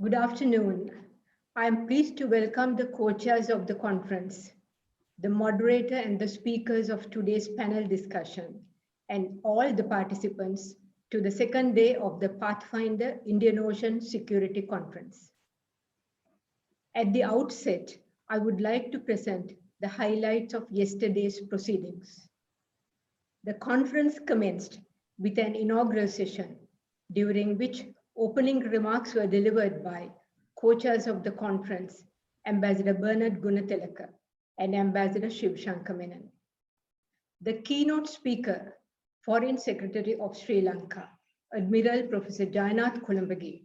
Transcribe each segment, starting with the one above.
Good afternoon. I am pleased to welcome the co-chairs of the conference, the moderator and the speakers of today's panel discussion, and all the participants to the second day of the Pathfinder Indian Ocean Security Conference. At the outset, I would like to present the highlights of yesterday's proceedings. The conference commenced with an inaugural session, during which opening remarks were delivered by co-chairs of the conference, Ambassador Bernard Gunatilaka and Ambassador Shiv Shankar Menon. The keynote speaker, Foreign Secretary of Sri Lanka, Admiral Professor Jayanath Kulambagi,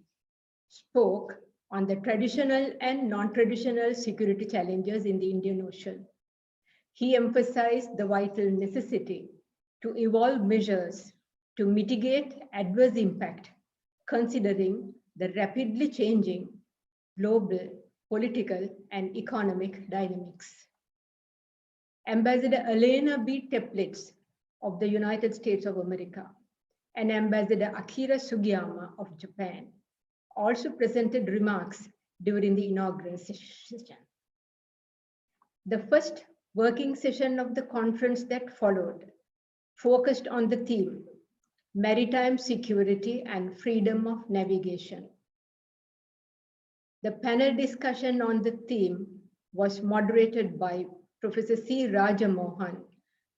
spoke on the traditional and non-traditional security challenges in the Indian Ocean. He emphasized the vital necessity to evolve measures to mitigate adverse impact, considering the rapidly changing global, political, and economic dynamics. Ambassador Elena B. Teplitz of the United States of America and Ambassador Akira Sugiyama of Japan also presented remarks during the inaugural session. The first working session of the conference that followed focused on the theme Maritime Security and Freedom of Navigation. The panel discussion on the theme was moderated by Professor C. Rajamohan,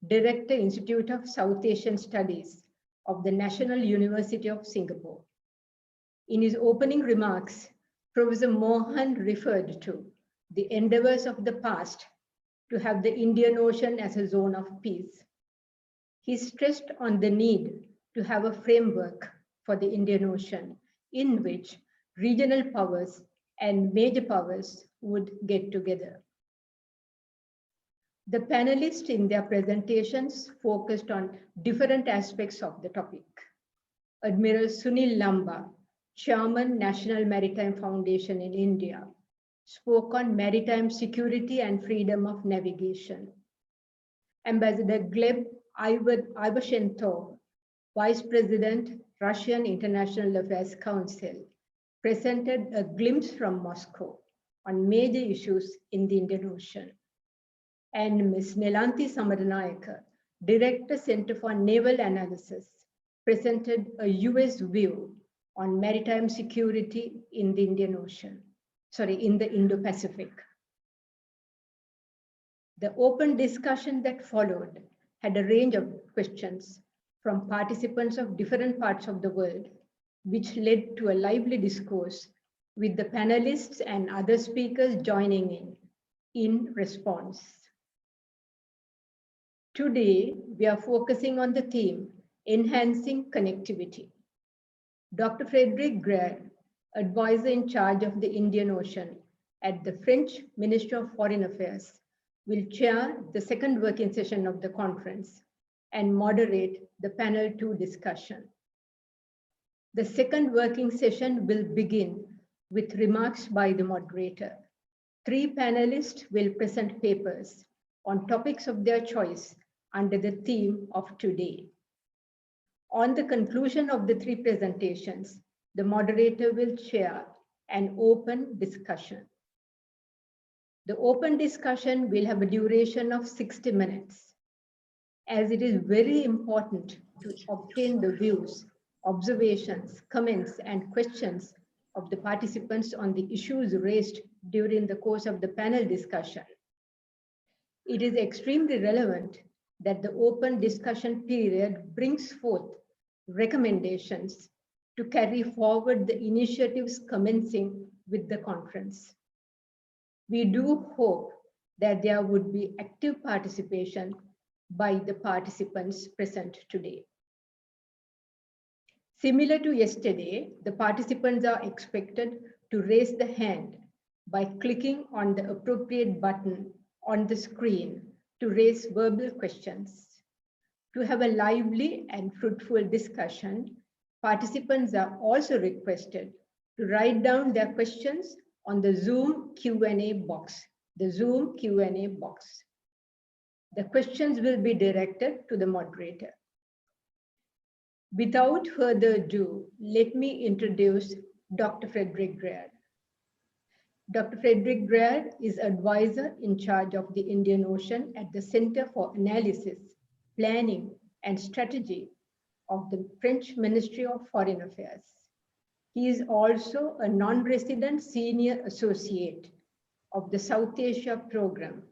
Director, Institute of South Asian Studies of the National University of Singapore. In his opening remarks, Professor Mohan referred to the endeavors of the past to have the Indian Ocean as a zone of peace. He stressed on the need to have a framework for the Indian Ocean in which regional powers and major powers would get together. The panelists in their presentations focused on different aspects of the topic. Admiral Sunil Lamba, Chairman, National Maritime Foundation in India, spoke on maritime security and freedom of navigation. Ambassador Gleb Ivashchenko, Vice President, Russian International Affairs Council, presented a glimpse from Moscow on major issues in the Indian Ocean. And Ms. Nelanthi Samaranayaka, Director, Center for Naval Analysis, presented a US view on maritime security in the Indian Ocean, in the Indo-Pacific. The open discussion that followed had a range of questions from participants of different parts of the world, which led to a lively discourse with the panelists and other speakers joining in response. Today, we are focusing on the theme, enhancing connectivity. Dr. Frédéric Guerre, advisor in charge of the Indian Ocean at the French Ministry of Foreign Affairs, will chair the second working session of the conference and moderate the panel 2 discussion. The second working session will begin with remarks by the moderator. 3 panelists will present papers on topics of their choice under the theme of today. On the conclusion of the 3 presentations, the moderator will chair an open discussion. The open discussion will have a duration of 60 minutes. As it is very important to obtain the views, observations, comments, and questions of the participants on the issues raised during the course of the panel discussion, it is extremely relevant that the open discussion period brings forth recommendations to carry forward the initiatives commencing with the conference. We do hope that there would be active participation by the participants present today. Similar to yesterday, the participants are expected to raise the hand by clicking on the appropriate button on the screen to raise verbal questions. To have a lively and fruitful discussion, participants are also requested to write down their questions on the Zoom Q&A box. The questions will be directed to the moderator. Without further ado, let me introduce Dr. Frederick Greer. Dr. Frederick Greer is advisor in charge of the Indian Ocean at the Center for Analysis, Planning and Strategy of the French Ministry of Foreign Affairs. He is also a non-resident senior associate of the South Asia program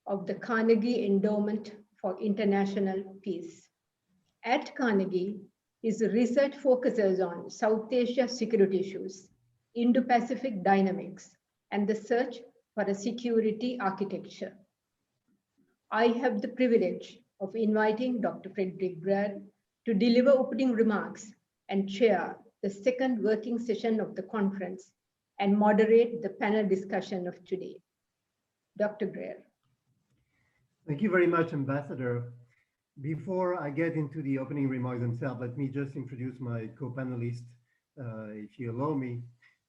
of the Carnegie Endowment for International Peace. At Carnegie, his research focuses on South Asia security issues, Indo-Pacific dynamics, and the search for a security architecture. I have the privilege of inviting Dr. Frederick Greer to deliver opening remarks and chair the second working session of the conference and moderate the panel discussion of today. Dr. Greer. Thank you very much, Ambassador. Before I get into the opening remarks themselves, let me just introduce my co-panelists, if you allow me.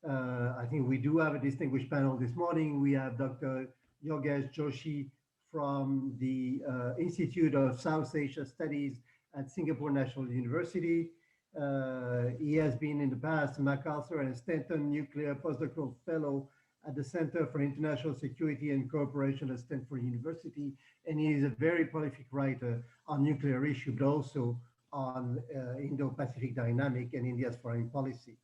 I think we do have a distinguished panel this morning. We have Dr. Yogesh Joshi from the Institute of South Asia Studies at Singapore National University. He has been in the past MacArthur and Stanton Nuclear Postdoctoral Fellow at the Center for International Security and Cooperation at Stanford University, and he is a very prolific writer on nuclear issues, but also on Indo-Pacific dynamic and India's foreign policy.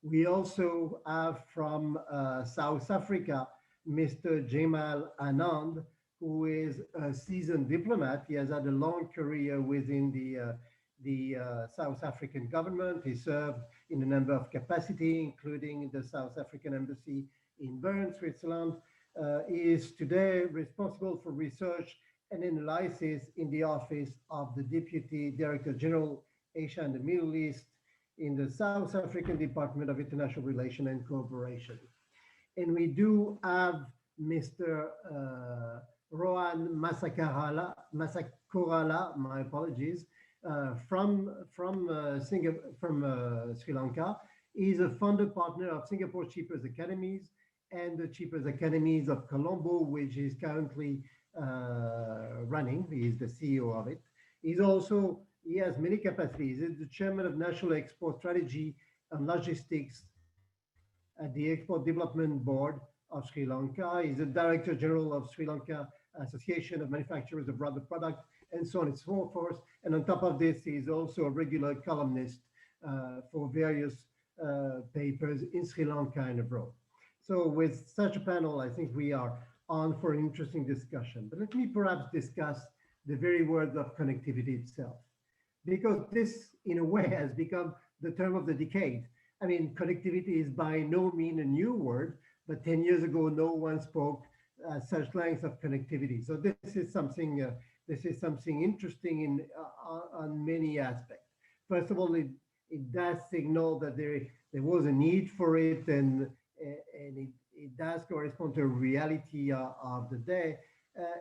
We also have from South Africa, Mr. Jamal Anand, who is a seasoned diplomat. He has had a long career within the South African government. He served in a number of capacities, including the South African Embassy in Bern, Switzerland. He is today responsible for research and analysis in the office of the Deputy Director General, Asia and the Middle East in the South African Department of International Relations and Cooperation. And we do have Mr. Rohan Masakorala, my apologies, from Sri Lanka. He's a founder partner of Singapore Cheapers Academies and the Cheapers Academies of Colombo, which is currently running. He is the CEO of it. He has many capacities. He's the chairman of National Export Strategy and Logistics at the Export Development Board of Sri Lanka. He's the Director General of Sri Lanka Association of Manufacturers of Rubber Products, and so on and so forth. And on top of this, he's also a regular columnist for various papers in Sri Lanka and abroad. So with such a panel, I think we are on for an interesting discussion. But let me perhaps discuss the very word of connectivity itself, because this, in a way, has become the term of the decade. I mean, connectivity is by no means a new word, but 10 years ago, no one spoke such length of connectivity. So this is something interesting in on many aspects. First of all, it does signal that there was a need for it, and it does correspond to a reality of the day.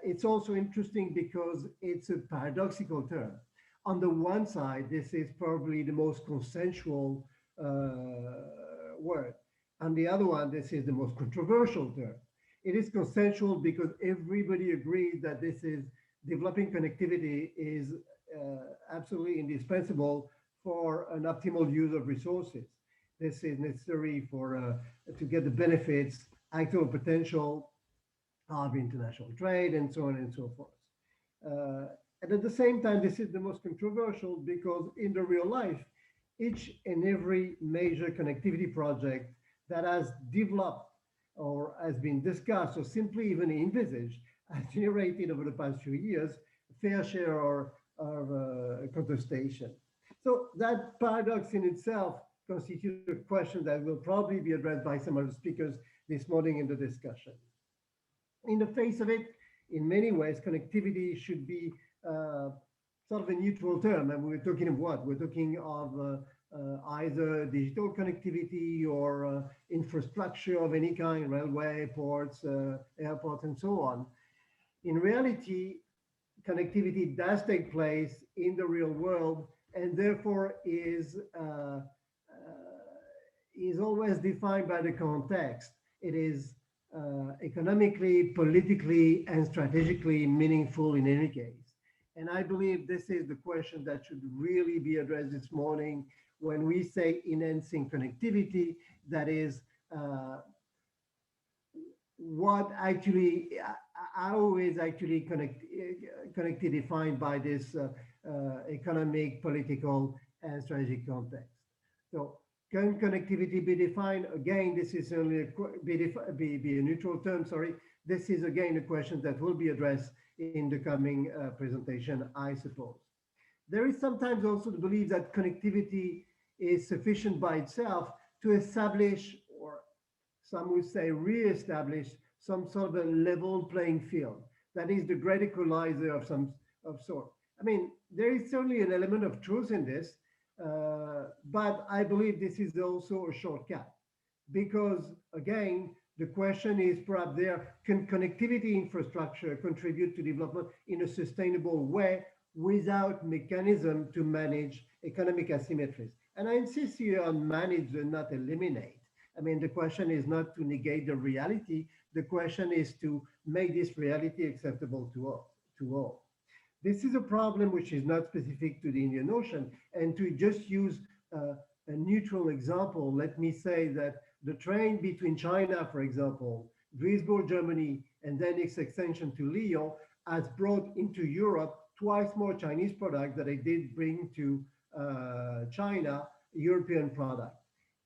It's also interesting because it's a paradoxical term. On the one side, this is probably the most consensual word. On the other one, this is the most controversial term. It is consensual because everybody agrees that this is developing connectivity is absolutely indispensable for an optimal use of resources. This is necessary for to get the benefits, actual potential of international trade, and so on and so forth. And at the same time, this is the most controversial because in the real life, each and every major connectivity project that has developed or has been discussed or simply even envisaged has generated over the past few years a fair share of contestation. So that paradox in itself constitutes a question that will probably be addressed by some of the speakers this morning in the discussion. In the face of it, in many ways, connectivity should be sort of a neutral term. And we're talking of what? We're talking of either digital connectivity or infrastructure of any kind, railway, ports, airports, and so on. In reality, connectivity does take place in the real world, and therefore is always defined by the context. It is economically, politically, and strategically meaningful in any case. And I believe this is the question that should really be addressed this morning when we say enhancing connectivity. That is, what actually, how is actually connectivity defined by this economic, political, and strategic context. So can connectivity be defined? Again, this is only be a neutral term, sorry. This is again a question that will be addressed in the coming presentation, I suppose. There is sometimes also the belief that connectivity is sufficient by itself to establish, or some would say re-establish, some sort of a level playing field. That is the great equalizer of some sort. I mean, there is certainly an element of truth in this, but I believe this is also a shortcut, because again, the question is perhaps there, can connectivity infrastructure contribute to development in a sustainable way without mechanism to manage economic asymmetries? And I insist here on manage and not eliminate. I mean, the question is not to negate the reality. The question is to make this reality acceptable to all. This is a problem which is not specific to the Indian Ocean. And to just use a neutral example, let me say that the train between China, for example, Duisburg, Germany, and then its extension to Lyon has brought into Europe twice more Chinese products than it did bring to China, European product.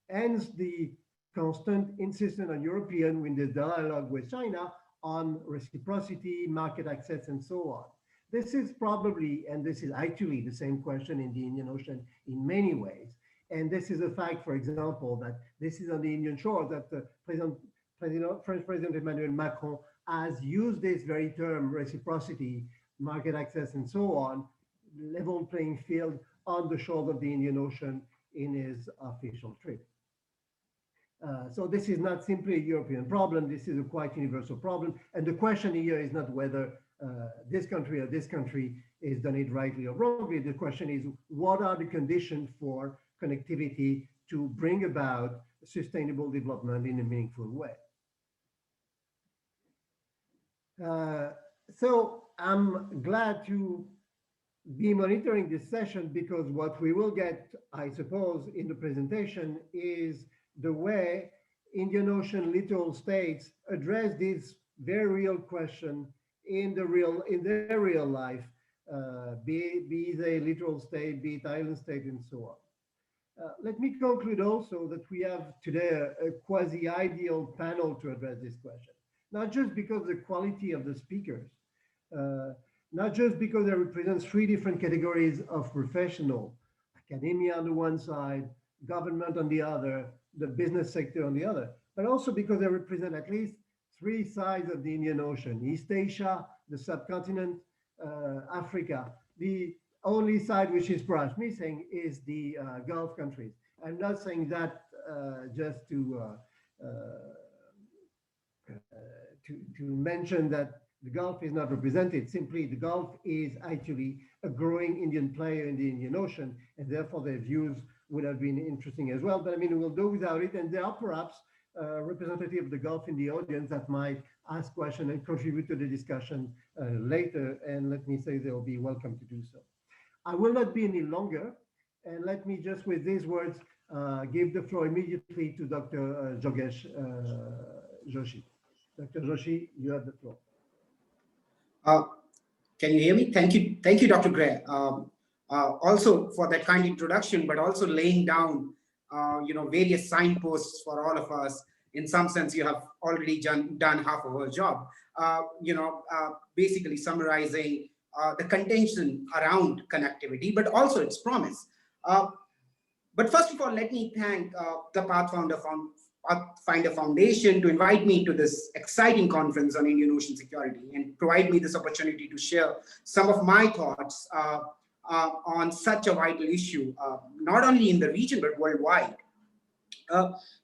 Hence the constant insistence on European in the dialogue with China on reciprocity, market access, and so on. This is probably, and this is actually the same question in the Indian Ocean in many ways. And this is a fact, for example, that this is on the Indian shore that the French President Emmanuel Macron has used this very term, reciprocity, market access, and so on, level playing field on the shores of the Indian Ocean in his official trip. So this is not simply a European problem, this is a quite universal problem. And the question here is not whether this country or this country is done it rightly or wrongly. The question is, what are the conditions for connectivity to bring about sustainable development in a meaningful way? So I'm glad to be monitoring this session, because what we will get, I suppose, in the presentation is the way Indian Ocean littoral states address this very real question in their real life, be they littoral state, be it island state, and so on. Let me conclude also that we have today a quasi-ideal panel to address this question, not just because of the quality of the speakers, not just because they represent three different categories of professional, academia on the one side, government on the other, the business sector on the other, but also because they represent at least three sides of the Indian Ocean: East Asia, the subcontinent, Africa. The only side which is perhaps missing is the Gulf countries. I'm not saying that just to mention that the Gulf is not represented. Simply, the Gulf is actually a growing Indian player in the Indian Ocean, and therefore their views would have been interesting as well. But I mean, we'll do without it, and there are perhaps representative of the Gulf in the audience that might ask questions and contribute to the discussion later, and let me say they'll be welcome to do so. I will not be any longer, and let me just with these words give the floor immediately to Dr. Jogesh Joshi. Dr. Joshi, you have the floor. Can you hear me? Thank you, Dr. Gray, also for that kind introduction, but also laying down various signposts for all of us. In some sense, you have already done half of our job, basically summarizing the contention around connectivity, but also its promise. But first of all, let me thank the Pathfinder Foundation to invite me to this exciting conference on Indian Ocean security and provide me this opportunity to share some of my thoughts on such a vital issue, not only in the region, but worldwide.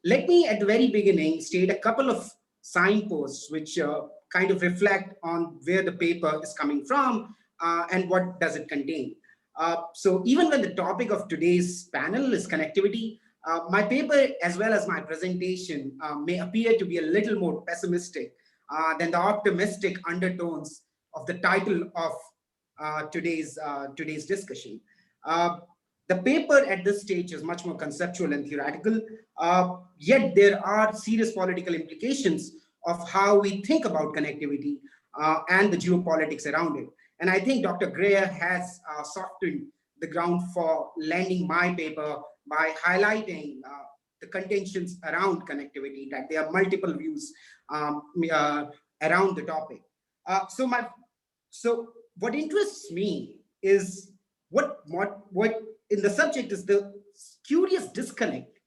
Let me at the very beginning state a couple of signposts which kind of reflect on where the paper is coming from and what does it contain. So even when the topic of today's panel is connectivity, my paper as well as my presentation may appear to be a little more pessimistic than the optimistic undertones of the title of today's discussion. The paper at this stage is much more conceptual and theoretical, yet there are serious political implications of how we think about connectivity and the geopolitics around it. And I think Dr. Greer has softened the ground for landing my paper by highlighting the contentions around connectivity, that there are multiple views around the topic. So what interests me is what in the subject is the curious disconnect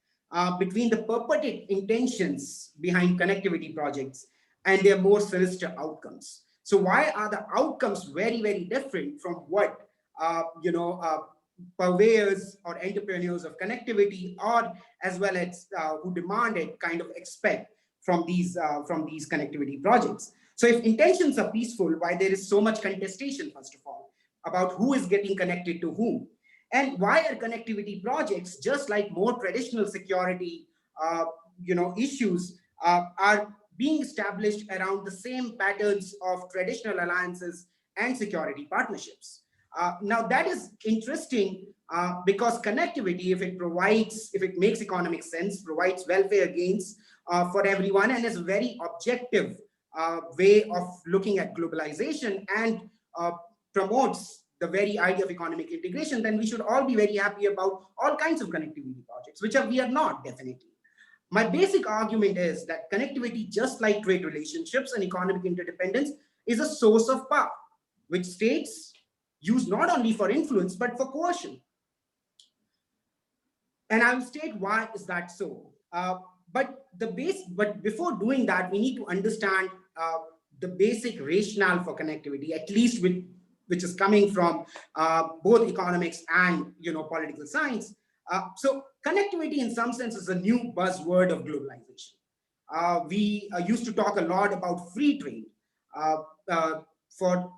between the purported intentions behind connectivity projects and their more sinister outcomes. So why are the outcomes very, very different from what purveyors or entrepreneurs of connectivity, or as well as who demand it, kind of expect from these connectivity projects? So if intentions are peaceful, why there is so much contestation, first of all, about who is getting connected to whom? And why are connectivity projects, just like more traditional security issues, are being established around the same patterns of traditional alliances and security partnerships? Now that is interesting because connectivity, if it makes economic sense, provides welfare gains for everyone, and is a very objective way of looking at globalization, and promotes the very idea of economic integration, then we should all be very happy about all kinds of connectivity projects, which we are not, definitely. My basic argument is that connectivity, just like trade relationships and economic interdependence, is a source of power, which states use not only for influence, but for coercion. And I will state why is that so. But before doing that, we need to understand the basic rationale for connectivity, at least which is coming from both economics and political science. So connectivity, in some sense, is a new buzzword of globalization. We used to talk a lot about free trade for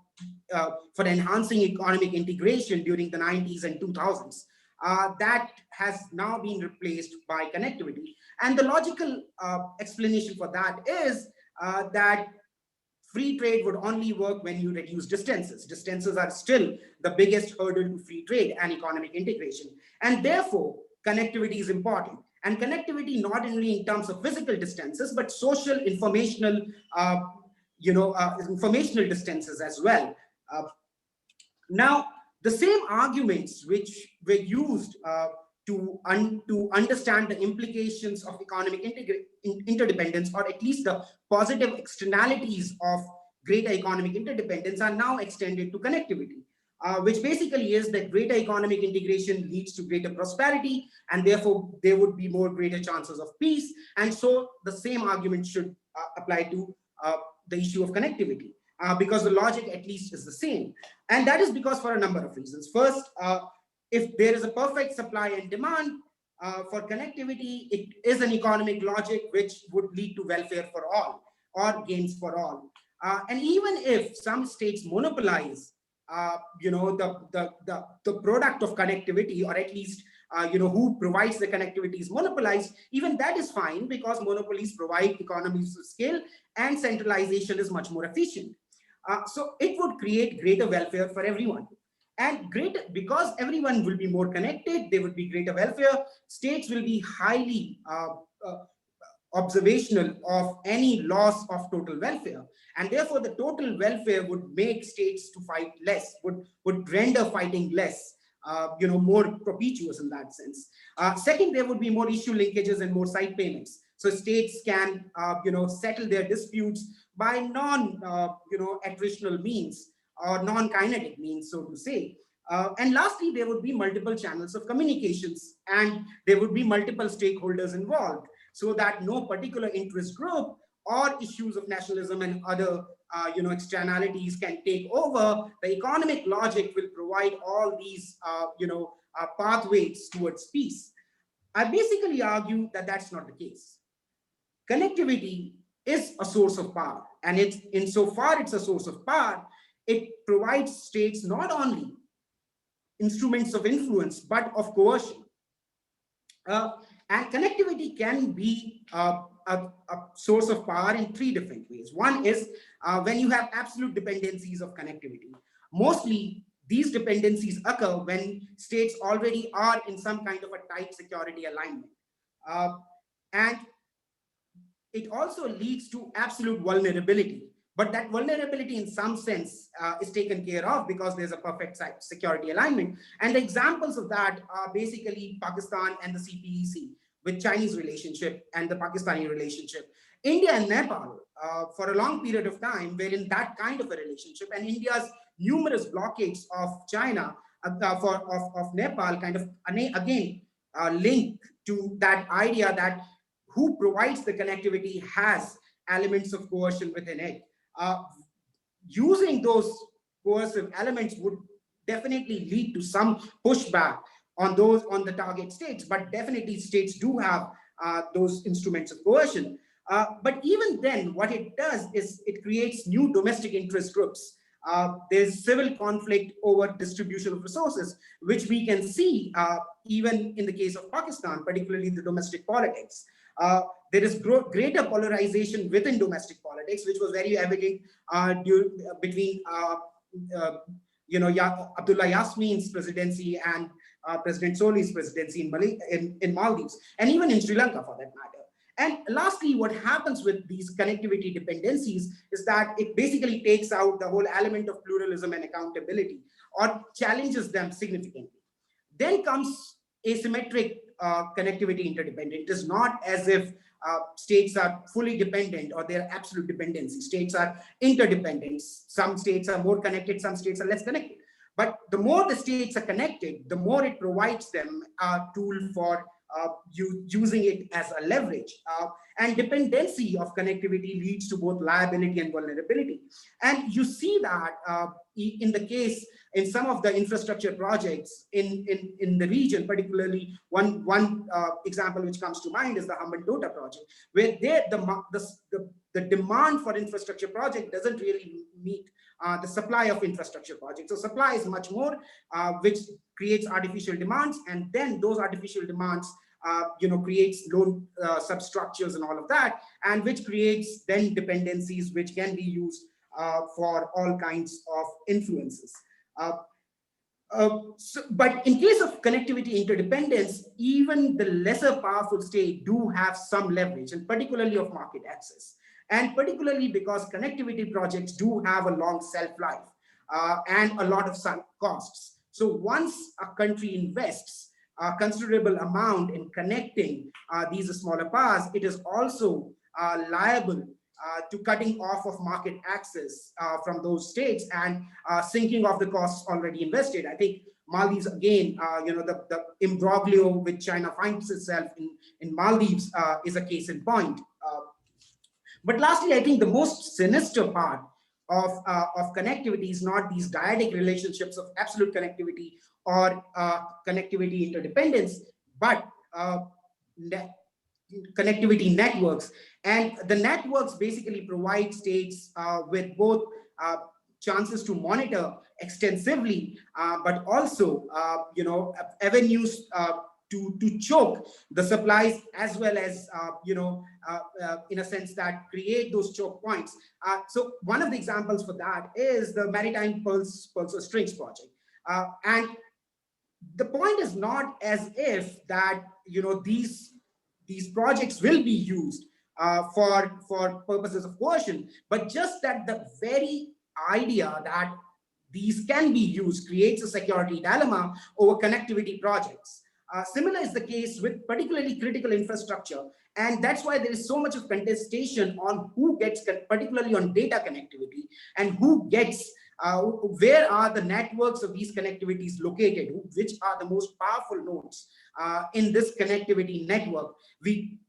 enhancing economic integration during the 90s and 2000s. That has now been replaced by connectivity. And the logical explanation for that is that free trade would only work when you reduce distances. Distances are still the biggest hurdle to free trade and economic integration. And therefore, connectivity is important. And connectivity not only in terms of physical distances, but social, informational, informational distances as well. Now, the same arguments which were used to understand the implications of economic interdependence, or at least the positive externalities of greater economic interdependence, are now extended to connectivity, which basically is that greater economic integration leads to greater prosperity, and therefore there would be greater chances of peace. And so the same argument should apply to the issue of connectivity, because the logic at least is the same. And that is because for a number of reasons. First, if there is a perfect supply and demand for connectivity, it is an economic logic which would lead to welfare for all, or gains for all. And even if some states monopolize the product of connectivity, or at least who provides the connectivity is monopolized, even that is fine, because monopolies provide economies of scale and centralization is much more efficient. So it would create greater welfare for everyone. And because everyone will be more connected, there would be greater welfare. States will be highly observational of any loss of total welfare. And therefore, the total welfare would make states to fight less, would render fighting less, more propitious in that sense. Second, there would be more issue linkages and more side payments. So states can, settle their disputes by attritional means, or non-kinetic means, so to say. And lastly, there would be multiple channels of communications, and there would be multiple stakeholders involved, so that no particular interest group or issues of nationalism and other externalities can take over, the economic logic will provide all these, pathways towards peace. I basically argue that that's not the case. Connectivity is a source of power, and it's insofar it's a source of power, it provides states not only instruments of influence but of coercion. And connectivity can be a source of power in three different ways. One is when you have absolute dependencies of connectivity. Mostly these dependencies occur when states already are in some kind of a tight security alignment. And it also leads to absolute vulnerability. But that vulnerability in some sense is taken care of because there's a perfect security alignment. And the examples of that are basically Pakistan and the CPEC with Chinese relationship and the Pakistani relationship. India and Nepal for a long period of time were in that kind of a relationship, and India's numerous blockades of China, of Nepal kind of again link to that idea that who provides the connectivity has elements of coercion within it. Using those coercive elements would definitely lead to some pushback on the target states, but definitely states do have those instruments of coercion. But even then, what it does is it creates new domestic interest groups. There's civil conflict over distribution of resources, which we can see even in the case of Pakistan, particularly the domestic politics. There is greater polarization within domestic politics, which was very evident between Abdullah Yasmin's presidency and President Soli's presidency in Maldives, and even in Sri Lanka for that matter. And lastly, what happens with these connectivity dependencies is that it basically takes out the whole element of pluralism and accountability, or challenges them significantly. Then comes asymmetric connectivity interdependent. It is not as if states are fully dependent or they're absolute dependency. States are interdependent. Some states are more connected, some states are less connected. But the more the states are connected, the more it provides them a tool for using it as a leverage. And dependency of connectivity leads to both liability and vulnerability. And you see that in the case in some of the infrastructure projects in the region, particularly one example which comes to mind is the Hambantota project, where the demand for infrastructure project doesn't really meet the supply of infrastructure projects. So supply is much more, which creates artificial demands, and then those artificial demands creates loan substructures and all of that, and which creates then dependencies which can be used for all kinds of influences. But in case of connectivity interdependence, even the lesser powerful state do have some leverage, and particularly of market access. And particularly because connectivity projects do have a long shelf-life and a lot of sunk costs. So once a country invests a considerable amount in connecting these smaller powers, it is also liable to cutting off of market access from those states and sinking of the costs already invested. I think Maldives, again, the imbroglio which China finds itself in Maldives is a case in point. But lastly, I think the most sinister part of connectivity is not these dyadic relationships of absolute connectivity or connectivity interdependence, but connectivity networks. And the networks basically provide states with both chances to monitor extensively, but also avenues to choke the supplies, as well as in a sense that create those choke points. So one of the examples for that is the Maritime Pulse Strings project. And the point is not as if that these projects will be used for purposes of coercion, but just that the very idea that these can be used creates a security dilemma over connectivity projects. Similar is the case with particularly critical infrastructure, and that's why there is so much of contestation on who gets, particularly on data connectivity, and who gets, where are the networks of these connectivities located, which are the most powerful nodes in this connectivity network. We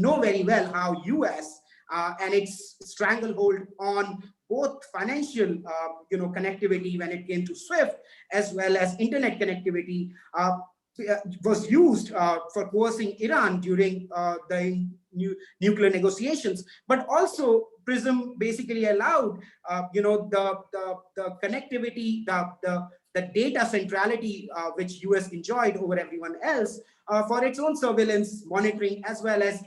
know very well how US and its stranglehold on both financial connectivity when it came to SWIFT, as well as internet connectivity, was used for coercing Iran during the nuclear negotiations. But also PRISM basically allowed the connectivity, the data centrality which US enjoyed over everyone else for its own surveillance, monitoring, as well as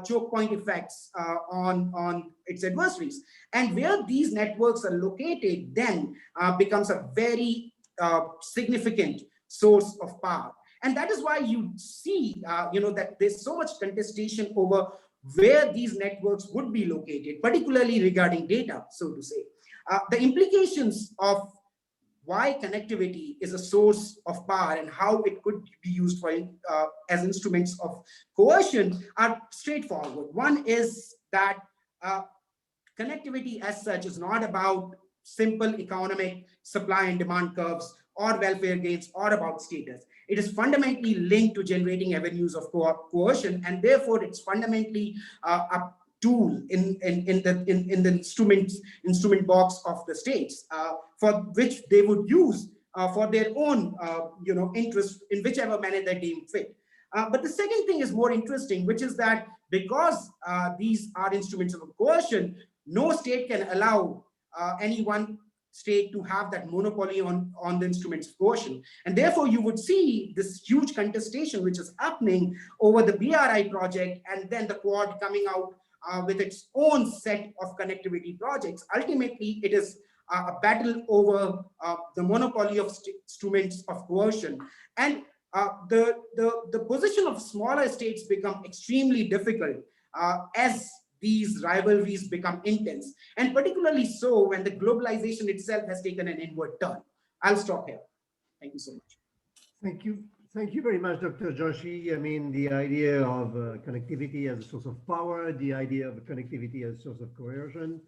choke point effects on its adversaries. And where these networks are located then becomes a very significant source of power. And that is why you see, that there's so much contestation over where these networks would be located, particularly regarding data, so to say. The implications of why connectivity is a source of power and how it could be used for as instruments of coercion are straightforward. One is that connectivity as such is not about simple economic supply and demand curves or welfare gains or about status. It is fundamentally linked to generating avenues of coercion, and therefore it's fundamentally a tool in the instrument box of the states for which they would use for their own interests in whichever manner they deem fit. But the second thing is more interesting, which is that because these are instruments of coercion, no state can allow any one state to have that monopoly on the instruments of coercion. And therefore, you would see this huge contestation which is happening over the BRI project, and then the Quad coming out with its own set of connectivity projects. Ultimately, it is a battle over the monopoly of instruments of coercion. And the position of smaller states become extremely difficult as these rivalries become intense, and particularly so when the globalization itself has taken an inward turn. I'll stop here. Thank you so much. Thank you. Thank you very much, Dr. Joshi. I mean, the idea of connectivity as a source of power, the idea of connectivity as a source of coercion,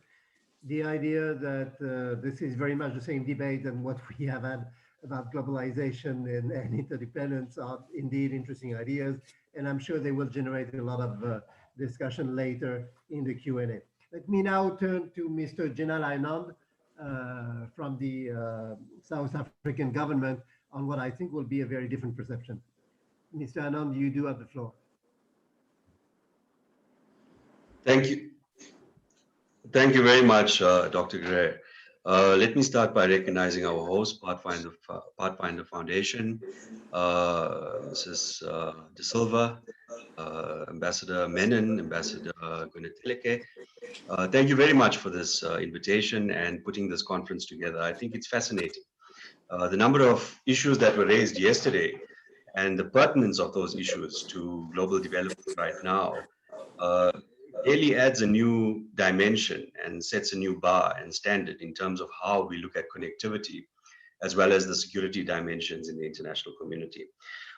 the idea that this is very much the same debate than what we have had about globalization and interdependence are indeed interesting ideas. And I'm sure they will generate a lot of discussion later in the Q&A. Let me now turn to Mr. Jamal Anand from the South African government on what I think will be a very different perception. Mr. Anand, you do have the floor. Thank you. Thank you very much, Dr. Gray. Let me start by recognizing our host, Pathfinder Foundation, Mrs. De Silva, Ambassador Menon, Ambassador Guneteleke. Thank you very much for this invitation and putting this conference together. I think it's fascinating. The number of issues that were raised yesterday and the pertinence of those issues to global development right now really adds a new dimension and sets a new bar and standard in terms of how we look at connectivity, as well as the security dimensions in the international community.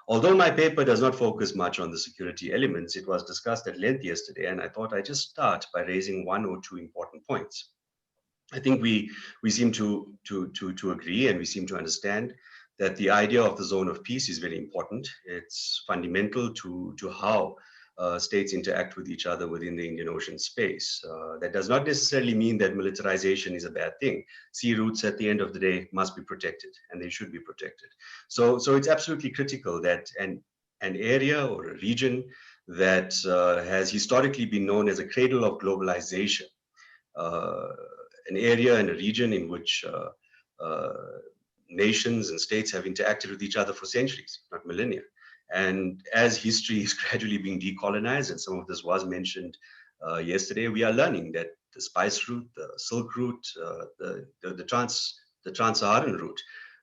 Although my paper does not focus much on the security elements, it was discussed at length yesterday, and I thought I'd just start by raising one or two important points. I think we seem to agree, and we seem to understand that the idea of the zone of peace is very important. It's fundamental to how states interact with each other within the Indian Ocean space. That does not necessarily mean that militarization is a bad thing. Sea routes at the end of the day must be protected, and they should be protected. So it's absolutely critical that an area or a region that has historically been known as a cradle of globalization, an area and a region in which nations and states have interacted with each other for centuries, not millennia. And as history is gradually being decolonized, and some of this was mentioned yesterday, we are learning that the spice route, the Silk route, the Trans-Saharan route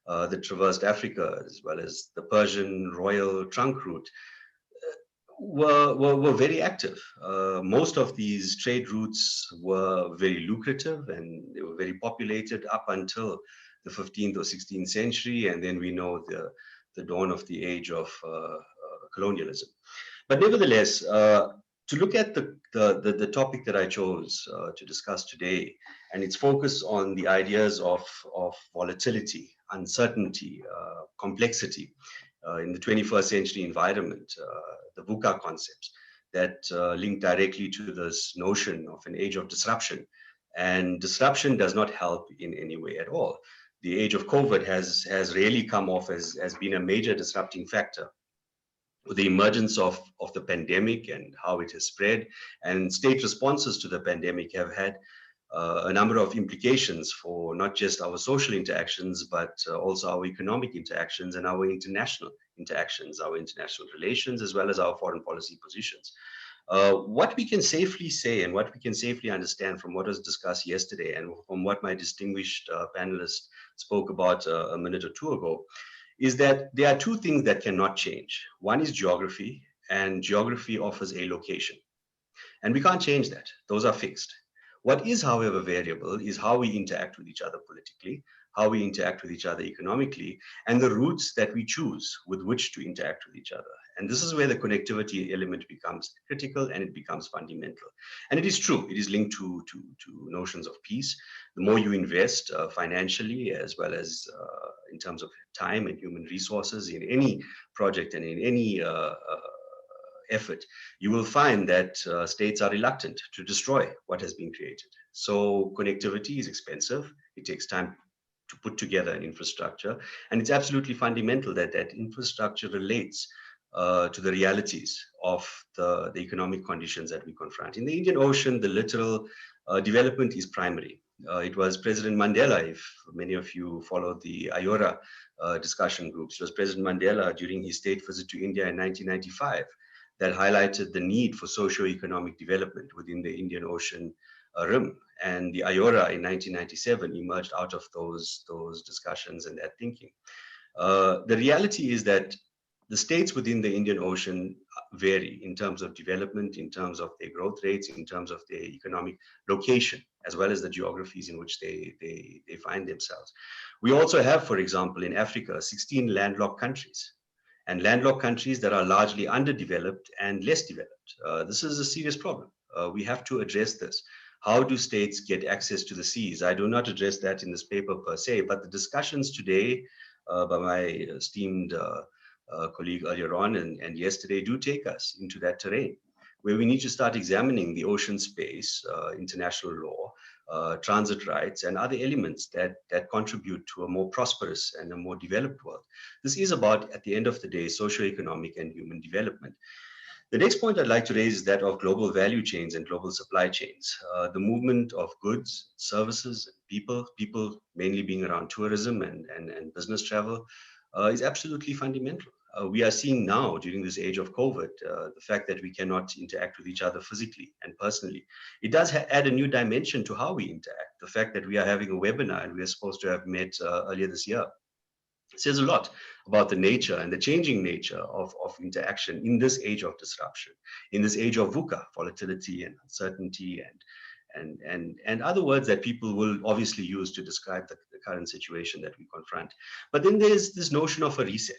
that traversed Africa, as well as the Persian Royal Trunk route, were very active. Most of these trade routes were very lucrative, and they were very populated up until the 15th or 16th century, and then we know the dawn of the age of colonialism. But nevertheless, to look at the topic that I chose to discuss today, and its focus on the ideas of volatility, uncertainty, complexity in the 21st century environment, the VUCA concepts that link directly to this notion of an age of disruption. And disruption does not help in any way at all. The age of COVID has really come off as being a major disrupting factor. With the emergence of the pandemic and how it has spread, and state responses to the pandemic have had a number of implications for not just our social interactions, but also our economic interactions and our international interactions, our international relations, as well as our foreign policy positions. What we can safely say and what we can safely understand from what was discussed yesterday and from what my distinguished panelists spoke about a minute or two ago is that there are two things that cannot change. One is geography, and geography offers a location. And we can't change that. Those are fixed. What is, however, variable is how we interact with each other politically, how we interact with each other economically, and the routes that we choose with which to interact with each other. And this is where the connectivity element becomes critical and it becomes fundamental. And it is true, it is linked to notions of peace. The more you invest financially, as well as in terms of time and human resources in any project and in any effort, you will find that states are reluctant to destroy what has been created. So connectivity is expensive. It takes time to put together an infrastructure. And it's absolutely fundamental that that infrastructure relates to the realities of the economic conditions that we confront. In the Indian Ocean, the littoral development is primary. It was President Mandela, if many of you followed the IORA discussion groups, it was President Mandela during his state visit to India in 1995 that highlighted the need for socio-economic development within the Indian Ocean rim. And the IORA in 1997 emerged out of those discussions and that thinking. The reality is that the states within the Indian Ocean vary in terms of development, in terms of their growth rates, in terms of their economic location, as well as the geographies in which they find themselves. We also have, for example, in Africa, 16 landlocked countries, and landlocked countries that are largely underdeveloped and less developed. This is a serious problem. We have to address this. How do states get access to the seas? I do not address that in this paper per se, but the discussions today by my esteemed colleague earlier on and yesterday do take us into that terrain, where we need to start examining the ocean space, international law, transit rights, and other elements that contribute to a more prosperous and a more developed world. This is about, at the end of the day, socioeconomic and human development. The next point I'd like to raise is that of global value chains and global supply chains. The movement of goods, services, people mainly being around tourism and business travel, is absolutely fundamental. We are seeing now during this age of COVID, the fact that we cannot interact with each other physically and personally. It does add a new dimension to how we interact. The fact that we are having a webinar and we are supposed to have met earlier this year says a lot about the nature and the changing nature of interaction in this age of disruption, in this age of VUCA, volatility and uncertainty and other words that people will obviously use to describe the current situation that we confront. But then there's this notion of a reset.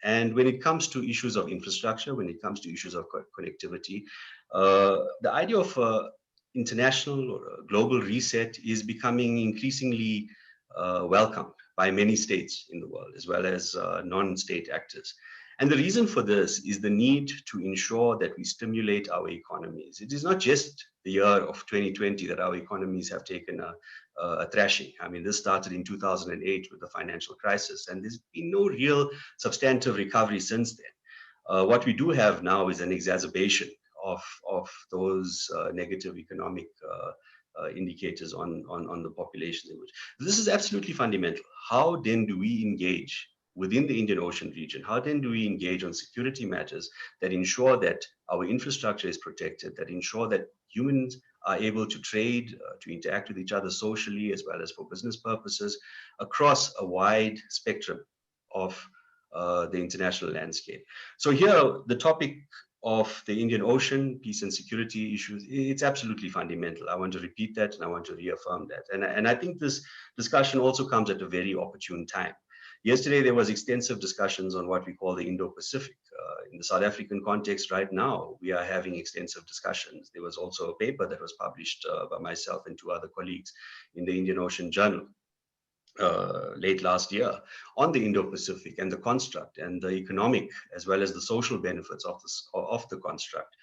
And when it comes to issues of infrastructure, when it comes to issues of connectivity, the idea of international or a global reset is becoming increasingly welcomed by many states in the world, as well as non-state actors. And the reason for this is the need to ensure that we stimulate our economies. It is not just the year of 2020 that our economies have taken a thrashing. I mean, this started in 2008 with the financial crisis, and there's been no real substantive recovery since then. What we do have now is an exacerbation of those negative economic indicators on the populations in which. This is absolutely fundamental. How then do we engage within the Indian Ocean region? How then do we engage on security matters that ensure that our infrastructure is protected, that ensure that humans are able to trade, to interact with each other socially, as well as for business purposes, across a wide spectrum of the international landscape? So here, the topic of the Indian Ocean, peace and security issues, it's absolutely fundamental. I want to repeat that and I want to reaffirm that. And I think this discussion also comes at a very opportune time. Yesterday, there was extensive discussions on what we call the Indo-Pacific. In the South African context right now, we are having extensive discussions. There was also a paper that was published by myself and two other colleagues in the Indian Ocean Journal late last year on the Indo-Pacific and the construct and the economic as well as the social benefits of the construct.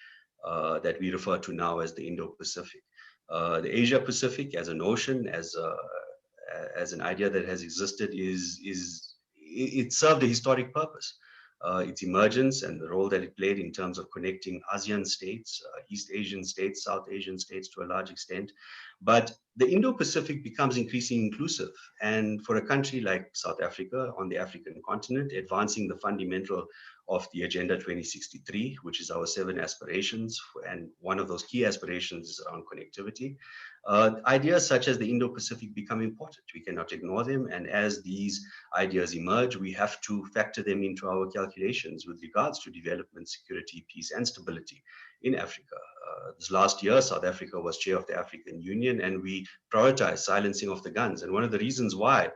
that we refer to now as the Indo-Pacific. The Asia-Pacific as a notion, as an idea that has existed, it served a historic purpose. Its emergence and the role that it played in terms of connecting ASEAN states, East Asian states, South Asian states to a large extent. But the Indo-Pacific becomes increasingly inclusive. And for a country like South Africa on the African continent, advancing the fundamental of the Agenda 2063, which is our 7 aspirations, and one of those key aspirations is around connectivity. Ideas such as the Indo-Pacific become important. We cannot ignore them, and as these ideas emerge, we have to factor them into our calculations with regards to development, security, peace, and stability in Africa. This last year, South Africa was chair of the African Union, and we prioritized silencing of the guns. And one of the reasons why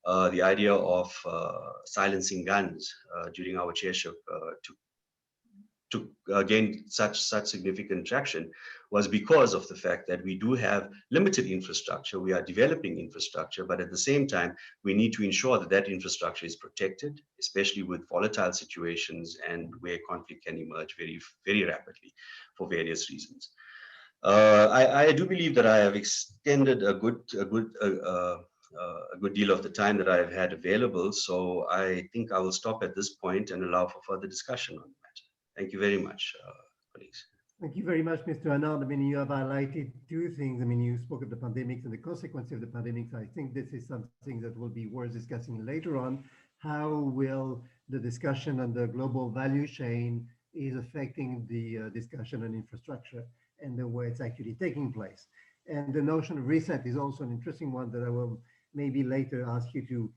the idea of silencing guns during our chairship to gain such significant traction was because of the fact that we do have limited infrastructure. We are developing infrastructure, but at the same time, we need to ensure that that infrastructure is protected, especially with volatile situations and where conflict can emerge very, very rapidly for various reasons. I do believe that I have extended a good deal of the time that I have had available. So I think I will stop at this point and allow for further discussion on the matter. Thank you very much, colleagues. Thank you very much, Mr. Anand. I mean, you have highlighted 2 things. I mean, you spoke of the pandemics and the consequences of the pandemics. I think this is something that will be worth discussing later on. How will the discussion on the global value chain is affecting the discussion on infrastructure and the way it's actually taking place? And the notion of reset is also an interesting one that I will maybe later ask you to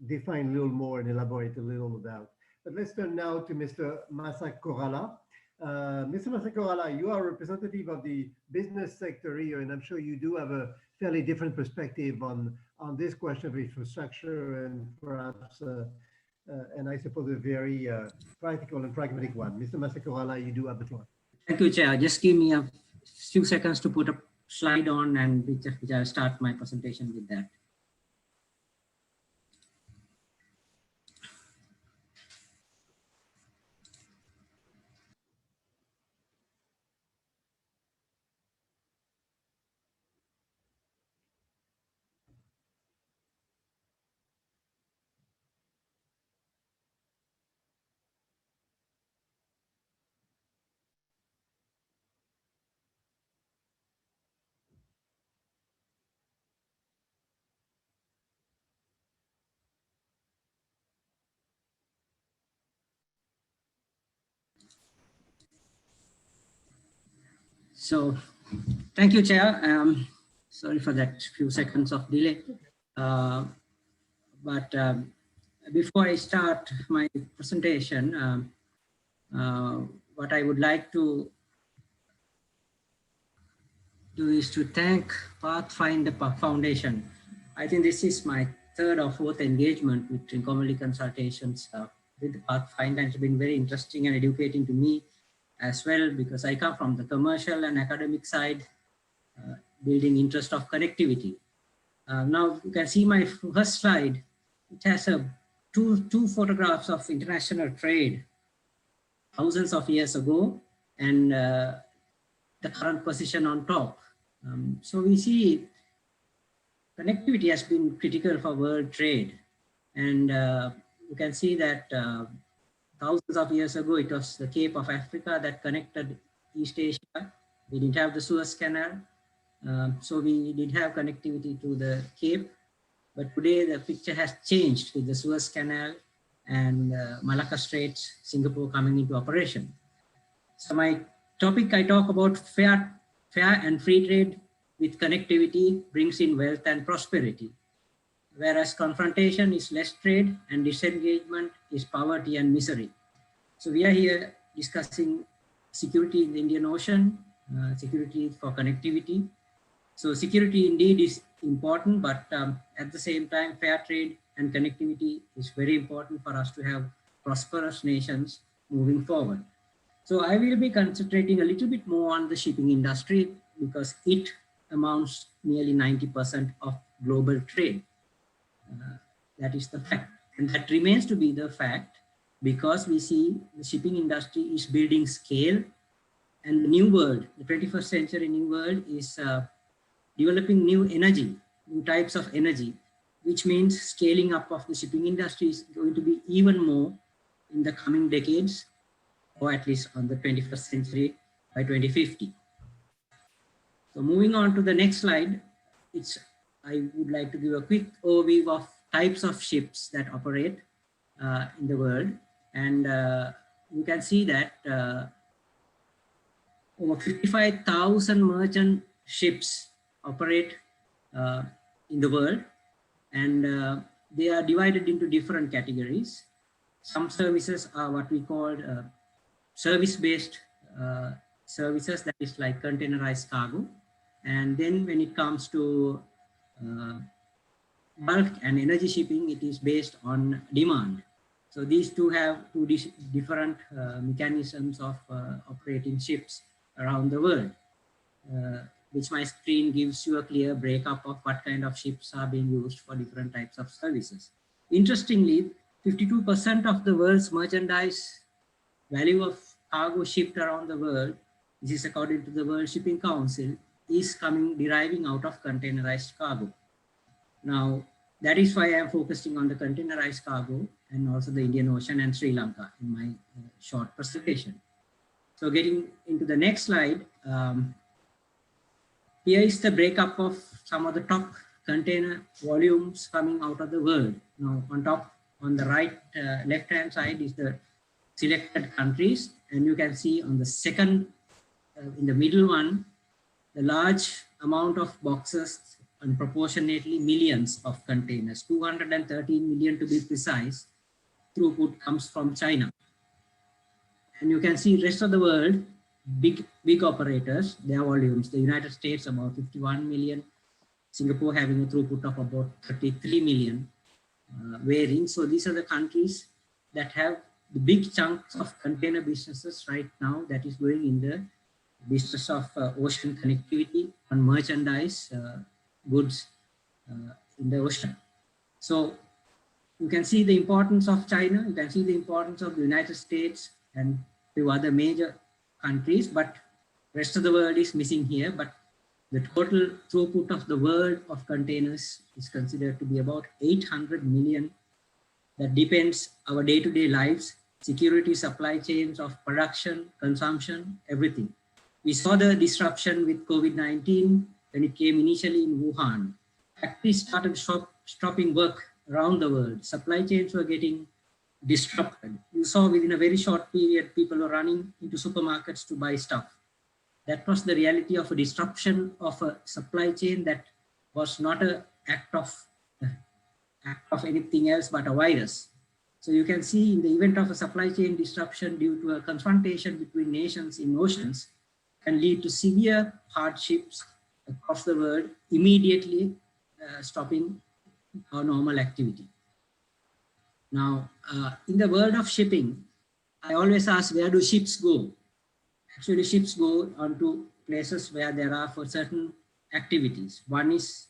define a little more and elaborate a little about. But let's turn now to Mr. Masa Korala. Mr. Masa Korala, you are representative of the business sector here, and I'm sure you do have a fairly different perspective on this question of infrastructure and perhaps, and I suppose a very practical and pragmatic one. Mr. Masa Korala, you do have the floor. Thank you, Chair. Just give me a few seconds to put a slide on, and which I'll start my presentation with that. So, thank you, Chair. Sorry for that few seconds of delay. But before I start my presentation, what I would like to do is to thank Pathfinder Foundation. I think this is my 3rd or 4th engagement with Trincomalee Consultations with Pathfinder. It's been very interesting and educating to me as well, because I come from the commercial and academic side, building interest of connectivity. Now you can see my first slide. It has two photographs of international trade thousands of years ago, and the current position on top. So we see connectivity has been critical for world trade. And you can see that thousands of years ago, it was the Cape of Africa that connected East Asia. We didn't have the Suez Canal. So we did have connectivity to the Cape. But today the picture has changed with the Suez Canal and Malacca Straits, Singapore coming into operation. So my topic, I talk about fair and free trade with connectivity brings in wealth and prosperity, whereas confrontation is less trade and disengagement is poverty and misery. So we are here discussing security in the Indian Ocean, security for connectivity. So security indeed is important, but at the same time, fair trade and connectivity is very important for us to have prosperous nations moving forward. So I will be concentrating a little bit more on the shipping industry because it amounts nearly 90% of global trade. That is the fact. And that remains to be the fact because we see the shipping industry is building scale And the new world, the 21st century new world is developing new energy, new types of energy, which means scaling up of the shipping industry is going to be even more in the coming decades, or at least on the 21st century by 2050. So moving on to the next slide, I would like to give a quick overview of types of ships that operate in the world. And you can see that over 55,000 merchant ships operate in the world, and they are divided into different categories. Some services are what we call service-based services, that is like containerized cargo. And then when it comes to bulk and energy shipping, it is based on demand. So these two have two different mechanisms of operating ships around the world, which my screen gives you a clear breakup of what kind of ships are being used for different types of services. Interestingly, 52% of the world's merchandise value of cargo shipped around the world, this is according to the World Shipping Council, is deriving out of containerized cargo. Now, that is why I am focusing on the containerized cargo and also the Indian Ocean and Sri Lanka in my short presentation. So getting into the next slide, here is the breakup of some of the top container volumes coming out of the world. Now, on the right, left-hand side is the selected countries, and you can see on the second, in the middle one, the large amount of boxes and proportionately millions of containers, 213 million to be precise, throughput comes from China. And you can see rest of the world, big operators, their volumes, the United States about 51 million, Singapore having a throughput of about 33 million, varying. So these are the countries that have the big chunks of container businesses right now that is going in the business of ocean connectivity and merchandise goods in the ocean. So you can see the importance of China, you can see the importance of the United States and few other major countries, but rest of the world is missing here. But the total throughput of the world of containers is considered to be about 800 million. That depends our day-to-day lives, security, supply chains of production, consumption, everything. We saw the disruption with COVID-19 when it came initially in Wuhan. Factories started stopping work around the world. Supply chains were getting disrupted. You saw within a very short period, people were running into supermarkets to buy stuff. That was the reality of a disruption of a supply chain that was not an act of anything else but a virus. So you can see in the event of a supply chain disruption due to a confrontation between nations in oceans can lead to severe hardships across the world, immediately stopping our normal activity. Now, in the world of shipping, I always ask, where do ships go? Actually, ships go onto places where there are for certain activities. One is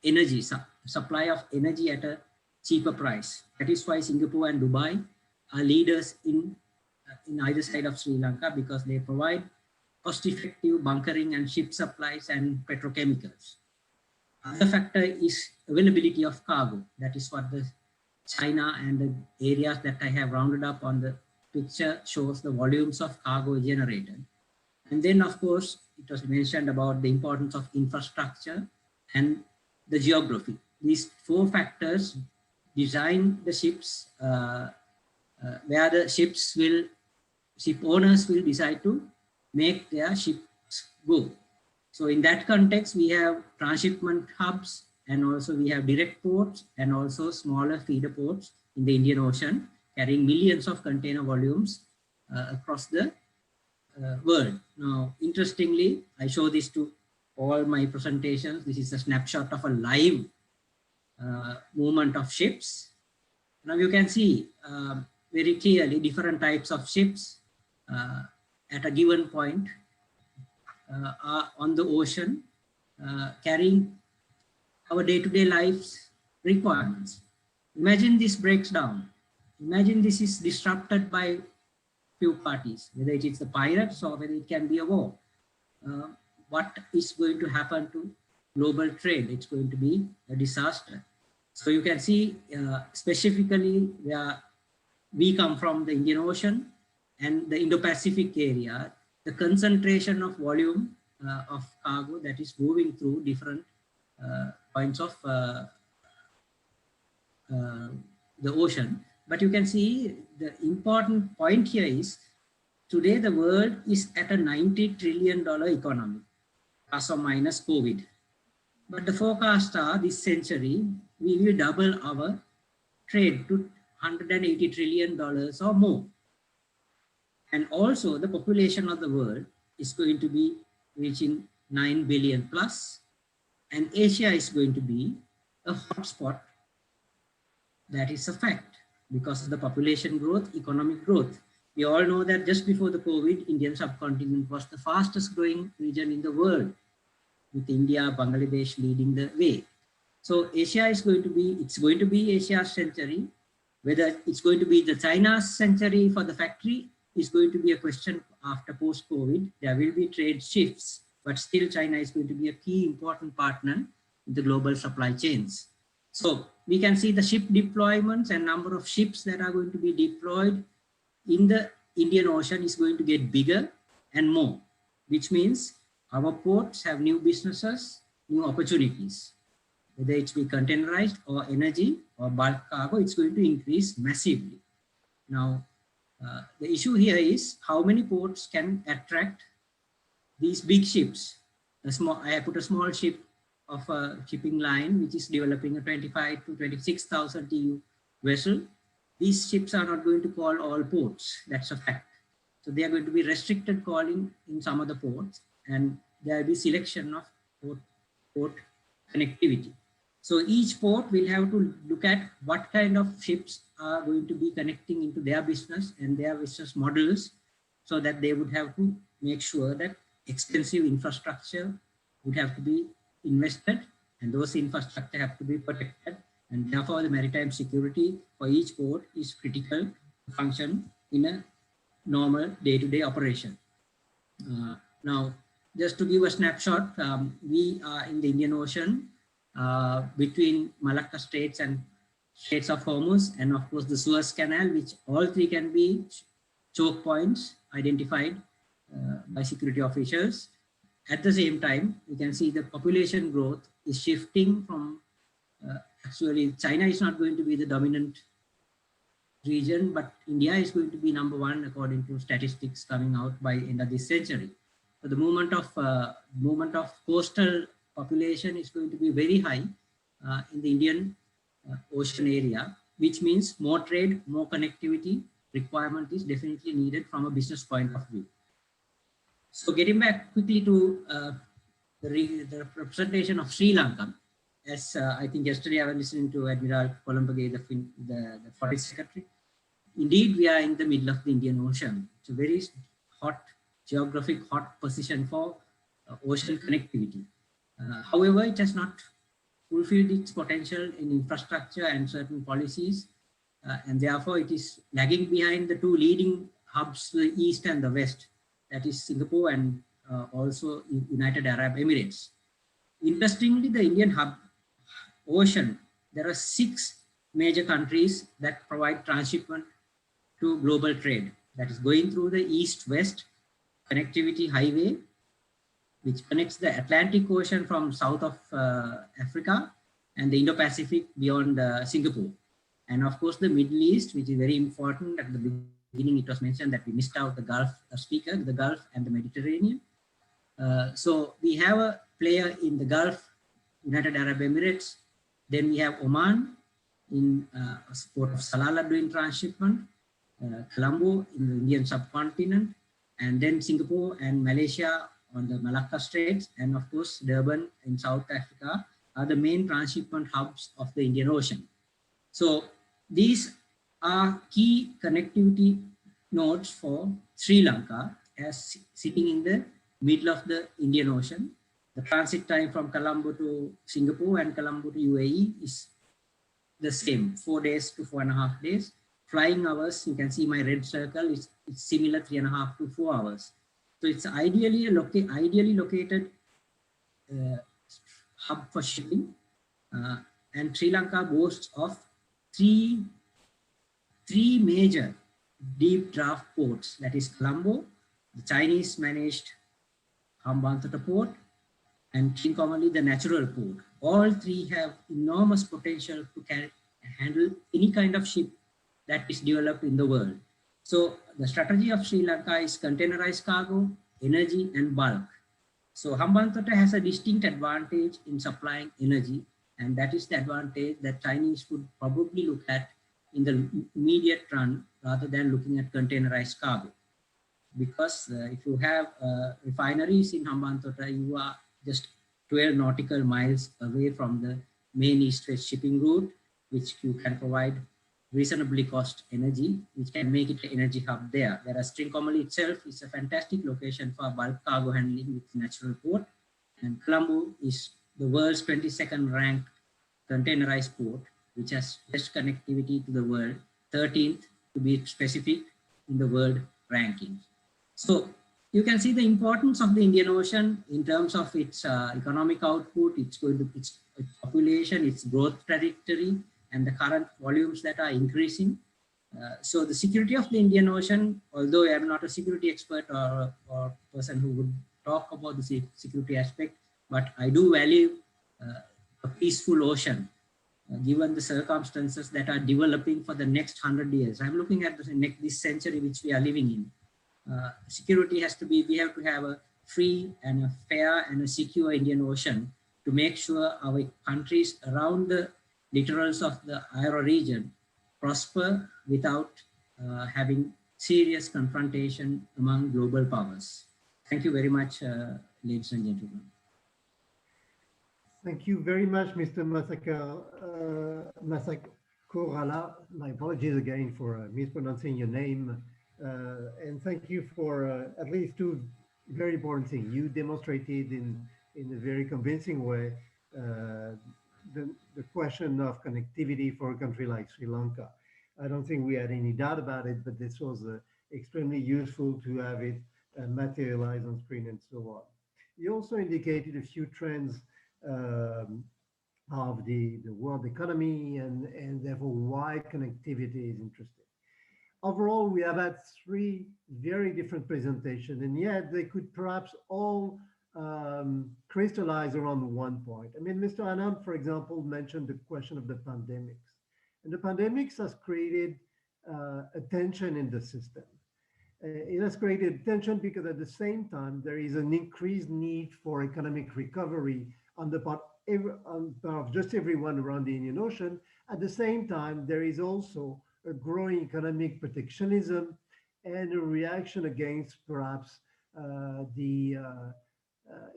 energy, supply of energy at a cheaper price. That is why Singapore and Dubai are leaders in either side of Sri Lanka, because they provide cost-effective bunkering and ship supplies and petrochemicals. Another factor is availability of cargo. That is what the China and the areas that I have rounded up on the picture shows the volumes of cargo generated. And then, of course, it was mentioned about the importance of infrastructure and the geography. These four factors design the ships where the ship owners will decide to make their ships go. So in that context, we have transshipment hubs, and also we have direct ports and also smaller feeder ports in the Indian Ocean, carrying millions of container volumes across the world. Now, interestingly, I show this to all my presentations. This is a snapshot of a live movement of ships. Now you can see very clearly different types of ships at a given point are on the ocean, carrying our day-to-day lives requirements. Imagine this breaks down. Imagine this is disrupted by few parties, whether it is the pirates or whether it can be a war. What is going to happen to global trade? It's going to be a disaster. So you can see specifically where we come from, the Indian Ocean and the Indo-Pacific area, the concentration of volume of cargo that is moving through different points of the ocean. But you can see the important point here is today the world is at a $90 trillion economy, plus or minus COVID. But the forecasts are this century, we will double our trade to $180 trillion or more. And also the population of the world is going to be reaching 9 billion plus, and Asia is going to be a hotspot. That is a fact because of the population growth, economic growth. We all know that just before the COVID, Indian subcontinent was the fastest growing region in the world, with India, Bangladesh leading the way. So Asia is going to be, it's going to be Asia's century. Whether it's going to be the China's century for the factory is going to be a question after post-COVID. There will be trade shifts, but still China is going to be a key important partner in the global supply chains. So we can see the ship deployments and number of ships that are going to be deployed in the Indian Ocean is going to get bigger and more, which means our ports have new businesses, new opportunities. Whether it be containerized or energy or bulk cargo, it's going to increase massively. Now, the issue here is how many ports can attract these big ships. I put a small ship of a shipping line which is developing a 25 to 26,000 TEU vessel. These ships are not going to call all ports. That's a fact. So they are going to be restricted calling in some of the ports, and there will be selection of port connectivity. So each port will have to look at what kind of ships are going to be connecting into their business and their business models, so that they would have to make sure that extensive infrastructure would have to be invested, and those infrastructure have to be protected. And therefore the maritime security for each port is critical to function in a normal day-to-day operation. Now, just to give a snapshot, we are in the Indian Ocean between Malacca Straits and Straits of Hormuz, and of course the Suez Canal, which all three can be choke points identified by security officials. At the same time, we can see the population growth is shifting from, actually China is not going to be the dominant region, but India is going to be number one according to statistics coming out by end of this century. So the movement of coastal population is going to be very high in the Indian Ocean area, which means more trade, more connectivity requirement is definitely needed from a business point of view. So getting back quickly to the representation of Sri Lanka, as I think yesterday I was listening to Admiral Columbage, the Foreign Secretary. Indeed, we are in the middle of the Indian Ocean. It's a very hot, geographic hot position for ocean connectivity. However, it has not fulfilled its potential in infrastructure and certain policies, and therefore it is lagging behind the two leading hubs, the East and the West, that is Singapore and also United Arab Emirates. Interestingly, the Indian Ocean, there are 6 major countries that provide transshipment to global trade. That is going through the East-West connectivity highway, which connects the Atlantic Ocean from south of Africa and the Indo-Pacific beyond Singapore. And of course, the Middle East, which is very important. At the beginning, it was mentioned that we missed out the Gulf speaker, the Gulf and the Mediterranean. So we have a player in the Gulf, United Arab Emirates. Then we have Oman in port of Salalah doing transshipment, Colombo in the Indian subcontinent, and then Singapore and Malaysia on the Malacca Straits, and of course Durban in South Africa are the main transshipment hubs of the Indian Ocean. So these are key connectivity nodes for Sri Lanka as sitting in the middle of the Indian Ocean. The transit time from Colombo to Singapore and Colombo to UAE is the same, 4 days to 4.5 days. flying hours, you can see my red circle, it's similar 3.5 to 4 hours. So it's ideally located hub for shipping. And Sri Lanka boasts of three major deep draft ports, that is Colombo, the Chinese managed Hambantota port, and Trincomalee, the natural port. All three have enormous potential to handle any kind of ship that is developed in the world. So the strategy of Sri Lanka is containerized cargo, energy, and bulk. So Hambantota has a distinct advantage in supplying energy, and that is the advantage that Chinese would probably look at in the immediate run rather than looking at containerized cargo. Because if you have refineries in Hambantota, you are just 12 nautical miles away from the main east-west shipping route, which you can provide reasonably cost energy, which can make it an energy hub there. Whereas Trincomalee itself is a fantastic location for bulk cargo handling with natural port. And Colombo is the world's 22nd ranked containerized port, which has best connectivity to the world, 13th to be specific in the world ranking. So you can see the importance of the Indian Ocean in terms of its economic output, its population, its growth trajectory, and the current volumes that are increasing. So the security of the Indian Ocean, although I am not a security expert or person who would talk about the security aspect, but I do value a peaceful ocean, given the circumstances that are developing for the next 100 years. I'm looking at this century which we are living in. Security has to be, we have to have a free and a fair and a secure Indian Ocean to make sure our countries around the littorals of the IRO region prosper without having serious confrontation among global powers. Thank you very much, ladies and gentlemen. Thank you very much, Mr. Masakorala. My apologies again for mispronouncing your name. And thank you for at least two very important things. You demonstrated in a very convincing way the question of connectivity for a country like Sri Lanka. I don't think we had any doubt about it, but this was extremely useful to have it materialize on screen and so on. You also indicated a few trends of the world economy and therefore why connectivity is interesting. Overall, we have had three very different presentations, and yet they could perhaps all crystallize around one point. I mean, Mr. Anand, for example, mentioned the question of the pandemics. And the pandemics has created a tension in the system. It has created tension because at the same time, there is an increased need for economic recovery on the part of just everyone around the Indian Ocean. At the same time, there is also a growing economic protectionism and a reaction against perhaps the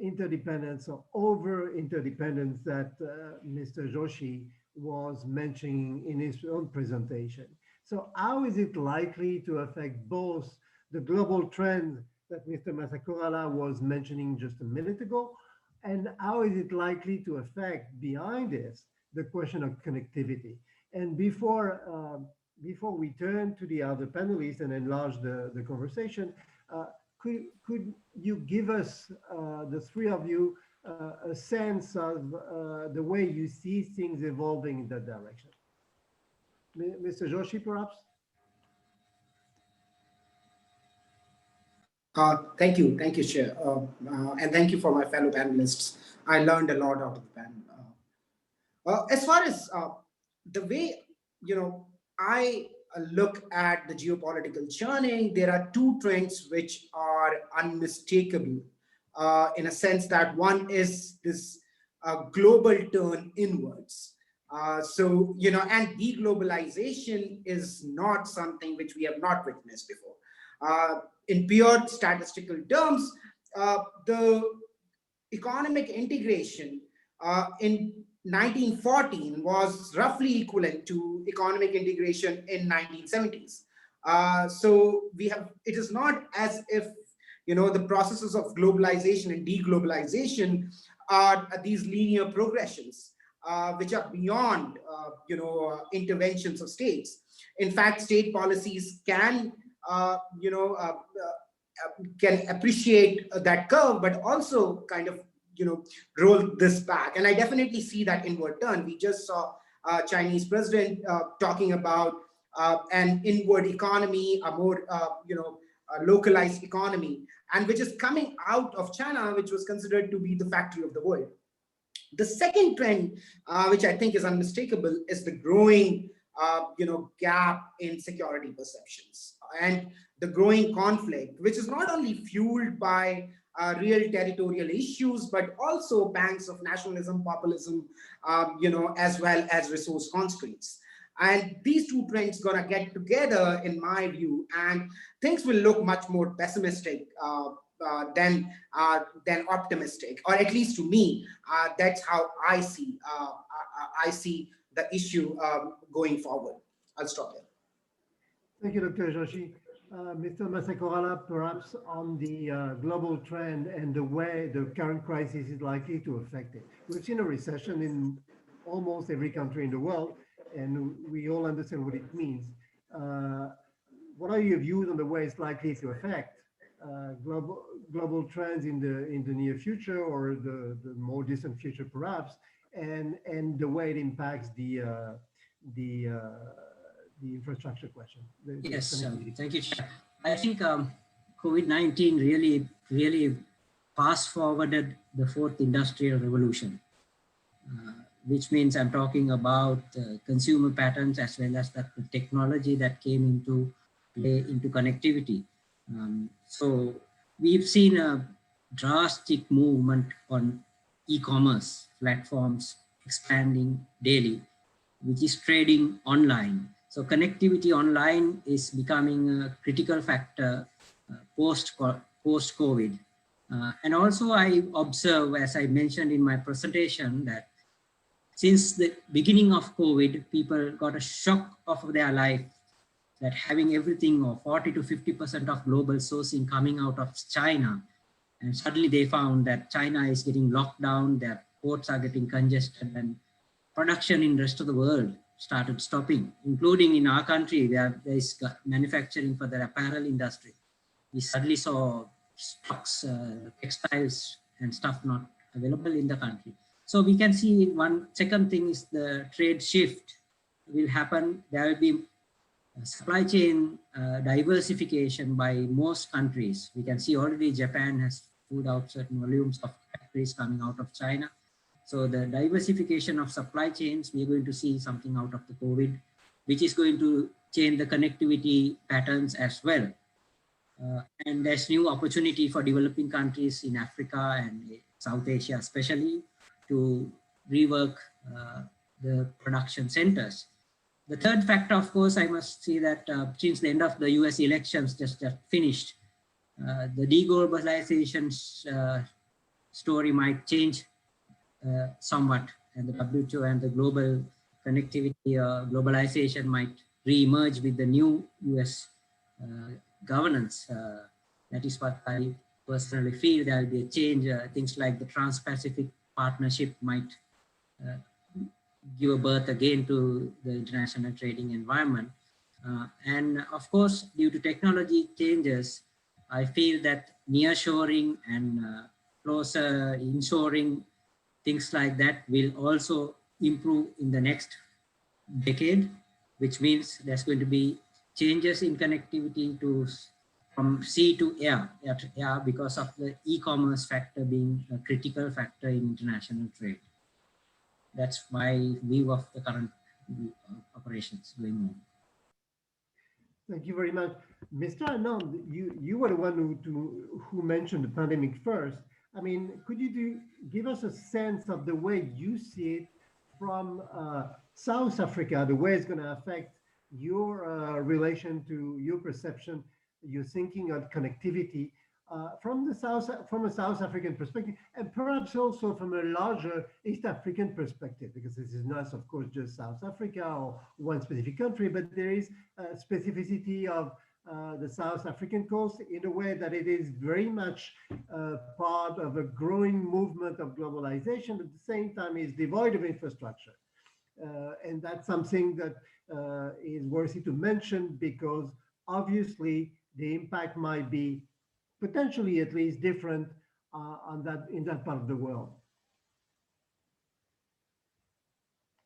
interdependence or over interdependence that Mr. Joshi was mentioning in his own presentation. So how is it likely to affect both the global trend that Mr. Masakorala was mentioning just a minute ago, and how is it likely to affect behind this the question of connectivity? And before we turn to the other panelists and enlarge the conversation, could you give us, the three of you, a sense of the way you see things evolving in that direction? Mr. Joshi, perhaps? Thank you, Chair. And thank you for my fellow panelists. I learned a lot out of the panel. As far as the way, I look at the geopolitical churning, there are two trends which are unmistakable in a sense that one is this global turn inwards. And deglobalization is not something which we have not witnessed before. In pure statistical terms, the economic integration in 1914 was roughly equivalent to economic integration in 1970s. So it is not as if the processes of globalization and deglobalization are these linear progressions. which are beyond, interventions of states. In fact, state policies can, can appreciate that curve, but also kind of, roll this back. And I definitely see that inward turn. We just saw Chinese president talking about an inward economy, a more, a localized economy, and which is coming out of China, which was considered to be the factory of the world. The second trend, which I think is unmistakable, is the growing, gap in security perceptions and the growing conflict, which is not only fueled by real territorial issues, but also banks of nationalism, populism, as well as resource constraints. And these two trends gonna get together, in my view, and things will look much more pessimistic than optimistic, or at least to me, that's how I see the issue going forward. I'll stop there. Thank you, Dr. Joshi. Mr. Masakorala, perhaps on the global trend and the way the current crisis is likely to affect it. We've seen a recession in almost every country in the world, and we all understand what it means. What are your views on the way it's likely to affect global trends in the near future, or the more distant future, perhaps, and the way it impacts the infrastructure question? Yes, thank you. I think COVID-19 really fast forwarded the fourth industrial revolution, which means I'm talking about consumer patterns as well as the technology that came into play into connectivity. So we've seen a drastic movement on e-commerce platforms expanding daily, which is trading online. So connectivity online is becoming a critical factor post-COVID. And also I observe, as I mentioned in my presentation, that since the beginning of COVID, people got a shock of their life that having everything, or 40 to 50% of global sourcing coming out of China. And suddenly they found that China is getting locked down, their ports are getting congested, and production in the rest of the world started stopping, including in our country where there is manufacturing for the apparel industry. We suddenly saw stocks, textiles and stuff not available in the country. So we can see one second thing is the trade shift will happen. There will be supply chain diversification by most countries. We can see already Japan has pulled out certain volumes of factories coming out of China. So the diversification of supply chains, we're going to see something out of the COVID, which is going to change the connectivity patterns as well. And there's new opportunity for developing countries in Africa and South Asia, especially, to rework the production centers. The third factor, of course, I must say that since the end of the US elections just finished, the deglobalization story might change somewhat, and the WTO and the global connectivity globalization might re-emerge with the new US governance. That is what I personally feel. There will be a change. Things like the Trans-Pacific Partnership might give a birth again to the international trading environment. And of course, due to technology changes, I feel that nearshoring and closer inshoring, things like that will also improve in the next decade, which means there's going to be changes in connectivity from sea to air to air, because of the e-commerce factor being a critical factor in international trade. That's my view of the current operations going on. Thank you very much. Mr. Anand, you were the one who mentioned the pandemic first. I mean, could you give us a sense of the way you see it from South Africa, the way it's going to affect your relation to your perception, your thinking on connectivity from a South African perspective, and perhaps also from a larger East African perspective, because this is not, of course, just South Africa or one specific country, but there is a specificity of the South African coast in a way that it is very much part of a growing movement of globalization, at the same time is devoid of infrastructure. And that's something that is worthy to mention, because obviously the impact might be potentially at least different in that part of the world.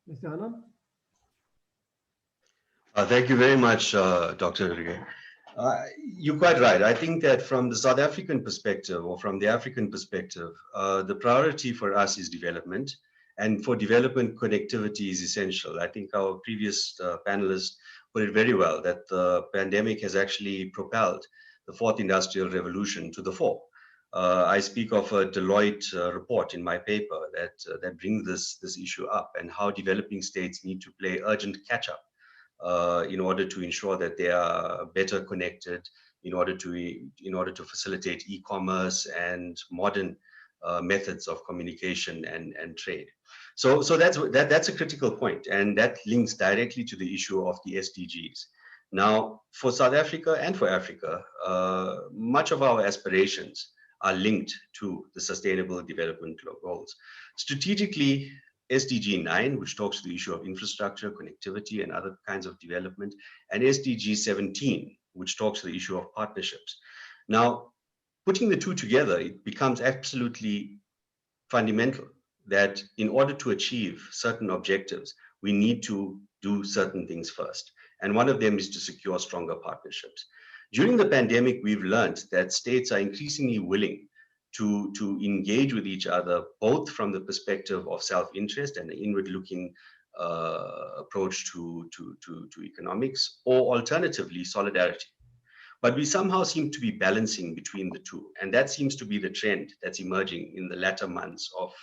Mr. Anand? Thank you very much, Dr. Rie. You're quite right. I think that from the South African perspective, or from the African perspective, the priority for us is development. And for development, connectivity is essential. I think our previous panelists put it very well, that the pandemic has actually propelled the fourth industrial revolution to the fore. I speak of a Deloitte report in my paper that brings this issue up, and how developing states need to play urgent catch-up in order to ensure that they are better connected, in order to facilitate e-commerce and modern methods of communication and trade. So that's a critical point, and that links directly to the issue of the SDGs. Now, for South Africa and for Africa, much of our aspirations are linked to the Sustainable Development Goals. Strategically, SDG 9, which talks to the issue of infrastructure, connectivity, and other kinds of development, and SDG 17, which talks to the issue of partnerships. Now, putting the two together, it becomes absolutely fundamental that in order to achieve certain objectives, we need to do certain things first. And one of them is to secure stronger partnerships. During the pandemic, we've learned that states are increasingly willing to engage with each other, both from the perspective of self-interest and an inward-looking approach to economics, or alternatively, solidarity. But we somehow seem to be balancing between the two, and that seems to be the trend that's emerging in the latter months of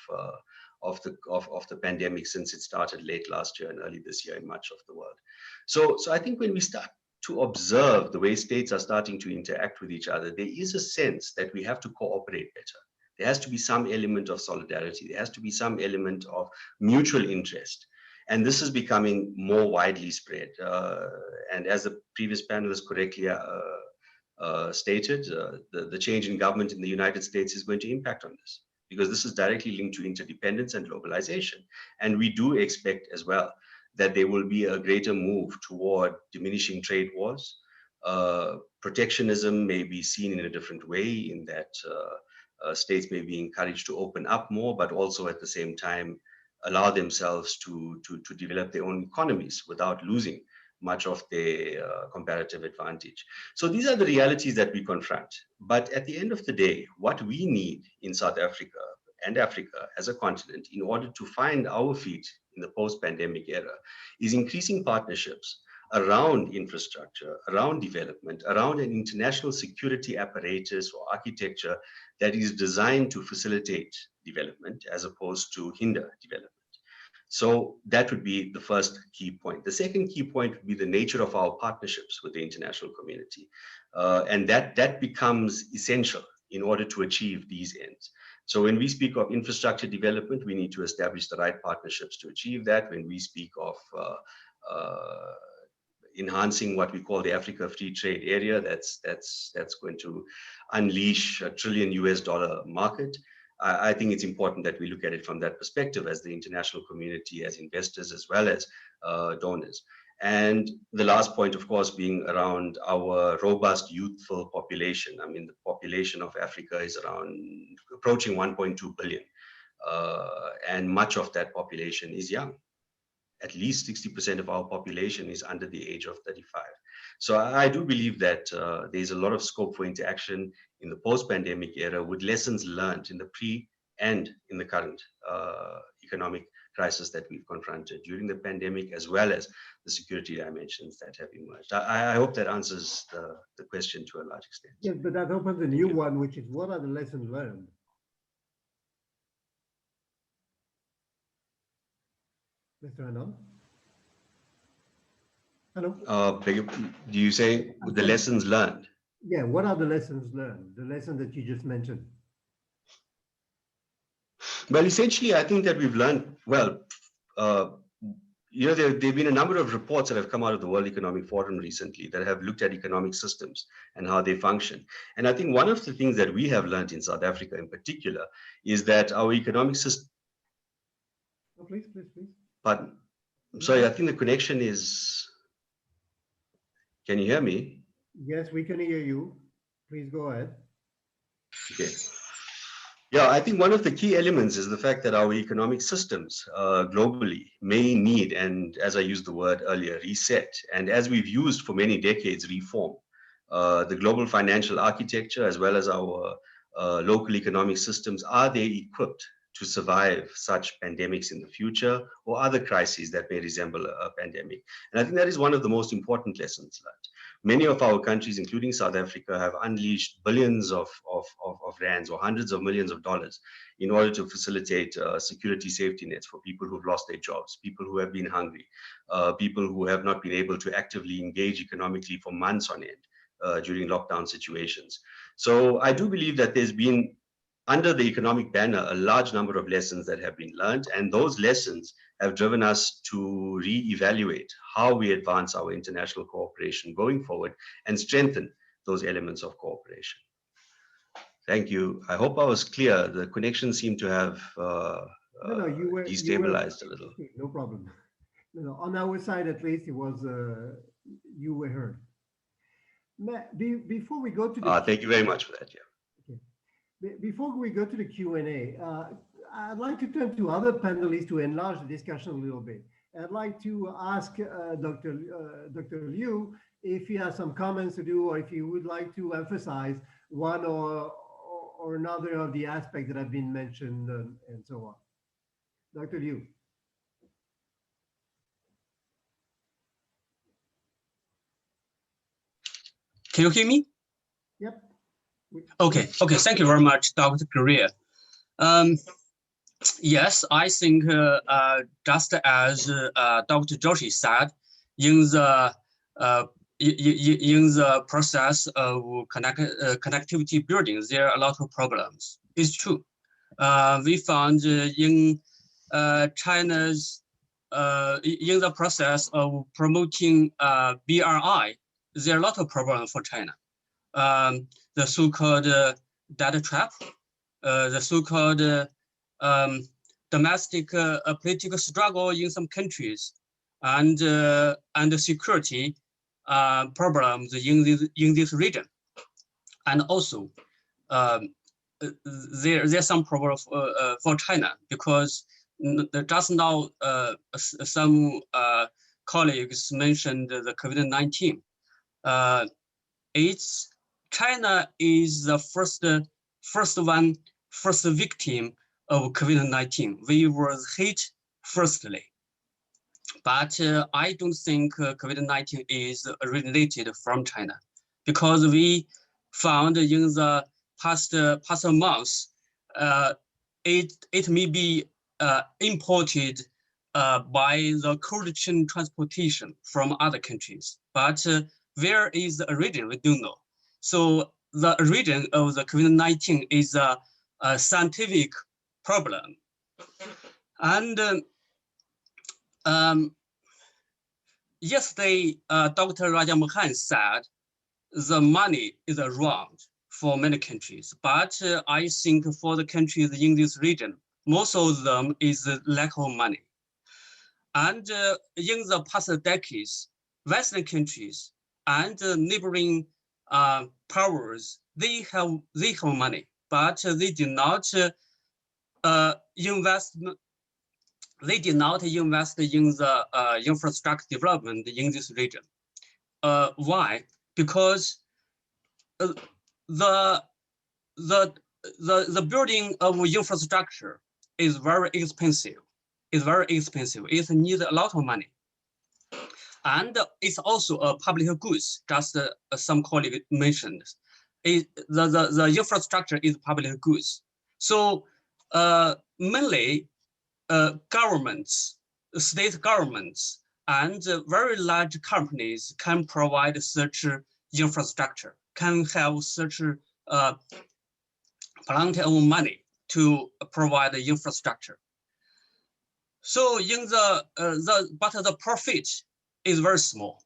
the pandemic, since it started late last year and early this year in much of the world. So I think when we start to observe the way states are starting to interact with each other, there is a sense that we have to cooperate better. There has to be some element of solidarity. There has to be some element of mutual interest. And this is becoming more widely spread. And as the previous panelists correctly stated, the change in government in the United States is going to impact on this, because this is directly linked to interdependence and globalization. And we do expect as well that there will be a greater move toward diminishing trade wars. Protectionism may be seen in a different way, in that states may be encouraged to open up more, but also at the same time allow themselves to develop their own economies without losing much of their comparative advantage. So these are the realities that we confront. But at the end of the day, what we need in South Africa and Africa as a continent, in order to find our feet in the post-pandemic era, is increasing partnerships around infrastructure, around development, around an international security apparatus or architecture that is designed to facilitate development as opposed to hinder development. So that would be the first key point. The second key point would be the nature of our partnerships with the international community. And that becomes essential in order to achieve these ends. So when we speak of infrastructure development, we need to establish the right partnerships to achieve that. When we speak of enhancing what we call the Africa Free Trade Area, that's going to unleash $1 trillion market. I think it's important that we look at it from that perspective, as the international community, as investors, as well as donors. And the last point, of course, being around our robust youthful population. I mean, the population of Africa is approaching 1.2 billion. And much of that population is young. At least 60% of our population is under the age of 35. So I do believe that there's a lot of scope for interaction in the post-pandemic era, with lessons learned in the pre and in the current economic crisis that we've confronted during the pandemic, as well as the security dimensions that have emerged. I hope that answers the question to a large extent. Yes, but that opens a new one, which is, what are the lessons learned? Mr. Anand? Hello? Do you say the lessons learned? Yeah, what are the lessons learned? The lesson that you just mentioned. Well, essentially, I think that we've learned, well, you know, there have been a number of reports that have come out of the World Economic Forum recently that have looked at economic systems and how they function. And I think one of the things that we have learned in South Africa in particular is that our economic system. Oh, please. Pardon? I'm sorry, I think the connection is. Can you hear me? Yes, we can hear you. Please go ahead. Okay. Yeah, I think one of the key elements is the fact that our economic systems globally may need, and as I used the word earlier, reset. And as we've used for many decades, reform. The global financial architecture, as well as our local economic systems, are they equipped to survive such pandemics in the future or other crises that may resemble a pandemic? And I think that is one of the most important lessons learned. Many of our countries, including South Africa, have unleashed billions of rands or hundreds of millions of dollars in order to facilitate security safety nets for people who've lost their jobs, people who have been hungry, people who have not been able to actively engage economically for months on end during lockdown situations. So I do believe that there's been, under the economic banner, a large number of lessons that have been learned, and those lessons have driven us to reevaluate how we advance our international cooperation going forward and strengthen those elements of cooperation. Thank you. I hope I was clear. The connection seemed to have destabilized a little. No problem. No, on our side, at least, it was you were heard. Before we go to the thank you very much for that. Yeah. Okay. Before we go to the Q&A, I'd like to turn to other panelists to enlarge the discussion a little bit. I'd like to ask Dr. Liu if he has some comments to do, or if he would like to emphasize one or another of the aspects that have been mentioned and so on. Dr. Liu. Can you hear me? Yep. Okay. Thank you very much, Dr. Greer. Yes, I think just as Dr. Joshi said, in the process of connectivity building, there are a lot of problems. It's true. We found in China's in the process of promoting BRI, there are a lot of problems for China. The so-called data trap, the so-called domestic political struggle in some countries, and the security problems in this region, and also there's some problem for China, because just now some colleagues mentioned the COVID-19. China is the first victim of COVID-19. We were hit firstly, but I don't think COVID-19 is originated from China, because we found in the past months it may be imported by the cold chain transportation from other countries, but where is the origin? We don't know. So the origin of the COVID-19 is a scientific problem. And yesterday, Dr. Raja Mohan said the money is around for many countries, but I think for the countries in this region, most of them is lack of money. And in the past decades, Western countries and neighboring powers, they have money, but they did not invest. They did not invest in the infrastructure development in this region. Why? Because the building of infrastructure is very expensive. It needs a lot of money. And it's also a public goods, just some colleague mentioned. The infrastructure is public goods. So mainly governments, state governments, and very large companies can provide such infrastructure, can have such plenty of money to provide the infrastructure. So in but the profit is very small.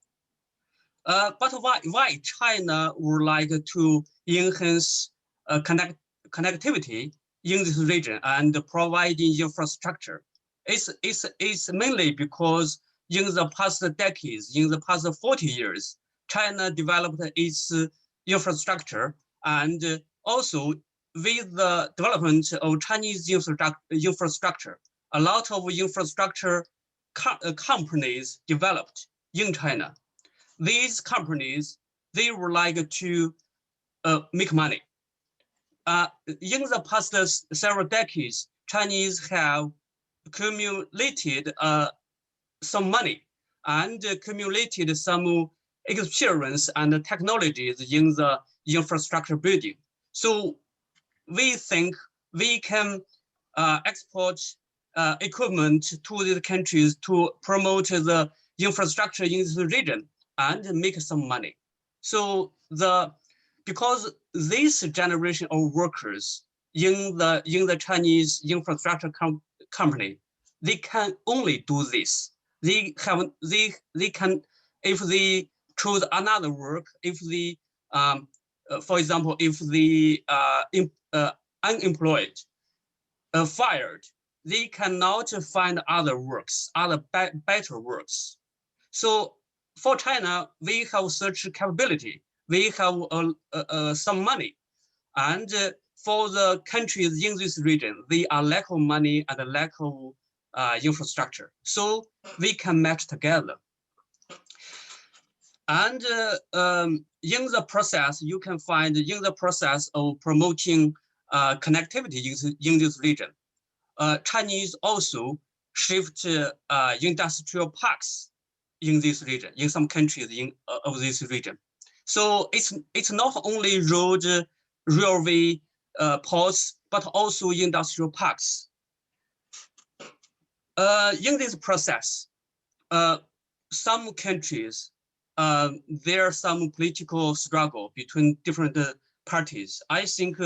But why China would like to enhance connectivity in this region and providing infrastructure? It's mainly because in the past decades, in the past 40 years, China developed its infrastructure, and also with the development of Chinese infrastructure, a lot of infrastructure companies developed in China. These companies, they would like to make money. In the past several decades, Chinese have accumulated some money and accumulated some experience and technologies in the infrastructure building. So we think we can export equipment to these countries to promote the infrastructure in this region and make some money. So because this generation of workers in the Chinese infrastructure company, they can only do this. They can, if they choose another work, if they for example, if the unemployed, fired, they cannot find other works, other better works. So for China, we have such capability. We have some money, and for the countries in this region, they are lack of money and lack of infrastructure. So we can match together. And in the process, you can find in the process of promoting connectivity in this region, Chinese also shift industrial parks in this region, in some countries of this region. So it's not only road, railway, ports, but also industrial parks. In this process, some countries, there's some political struggle between different parties. I think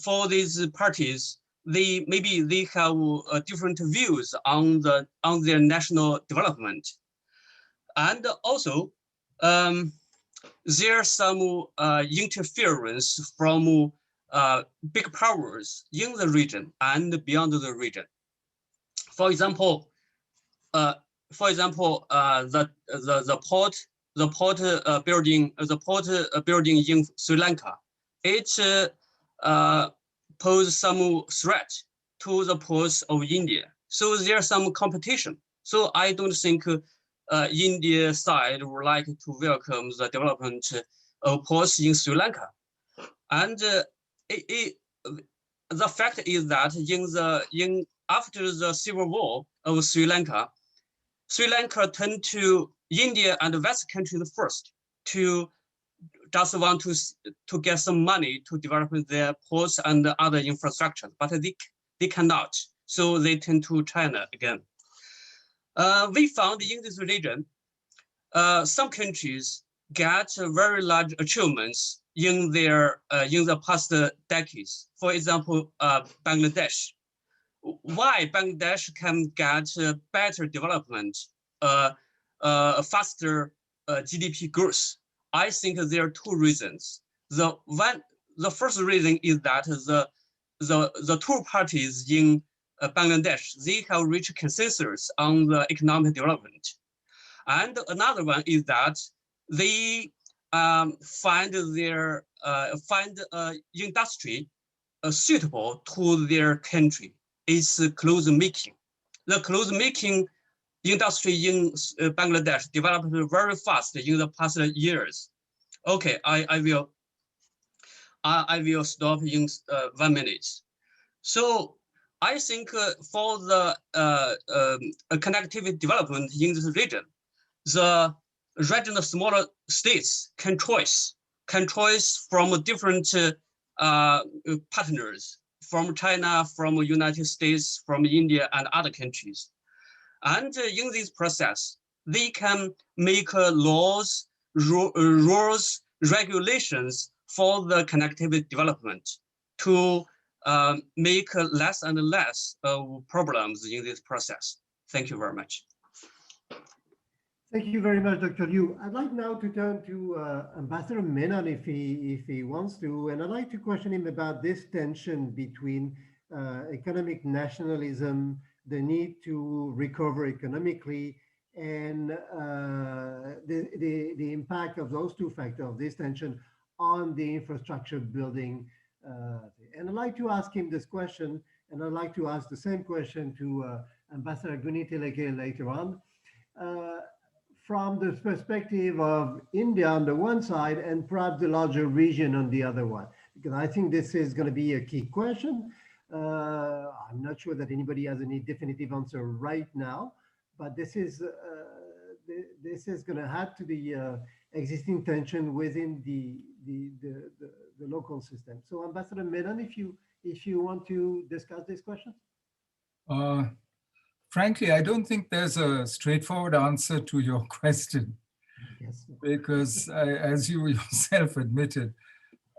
for these parties, maybe they have different views on their national development, and also there's some interference from big powers in the region and beyond the region. For example, the port building in Sri Lanka, it poses some threat to the ports of India. So there's some competition. So I don't think India side would like to welcome the development of ports in Sri Lanka. And the fact is that after the civil war of Sri Lanka turned to India and West countries first to just want to get some money to develop their ports and other infrastructure, but they cannot. So they turn to China again. We found in this region, some countries get very large achievements in the past decades. For example, Bangladesh. Why Bangladesh can get better development, faster GDP growth? I think there are two reasons. The first reason is that the two parties in Bangladesh, they have reached consensus on the economic development. And another one is that they find industry suitable to their country. It's clothes making. The clothes making industry in Bangladesh developed very fast in the past years. Okay, I will stop in 1 minute. So I think for the connectivity development in this region, the regional smaller states can choose from different partners, from China, from United States, from India, and other countries. And in this process, they can make laws, rules, regulations for the connectivity development to make less and less problems in this process. Thank you very much. Thank you very much, Dr. Liu. I'd like now to turn to Ambassador Menon if he wants to, and I'd like to question him about this tension between economic nationalism, the need to recover economically, and the impact of those two factors, this tension on the infrastructure building. And I'd like to ask him this question, and I'd like to ask the same question to Ambassador Guniteleke later on. From the perspective of India on the one side and perhaps the larger region on the other one, because I think this is going to be a key question. I'm not sure that anybody has any definitive answer right now, but this is going to add to the existing tension within the local system. So, Ambassador Menon, if you want to discuss this question. Frankly, I don't think there's a straightforward answer to your question, Yes. because as you yourself admitted,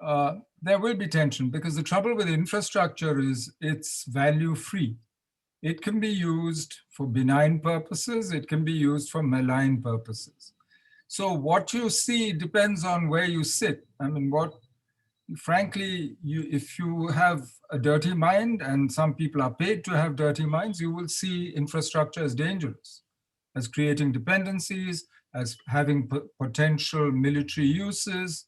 there will be tension, because the trouble with infrastructure is it's value free. It can be used for benign purposes. It can be used for malign purposes. So what you see depends on where you sit. I mean, frankly, if you have a dirty mind, and some people are paid to have dirty minds, you will see infrastructure as dangerous, as creating dependencies, as having potential military uses,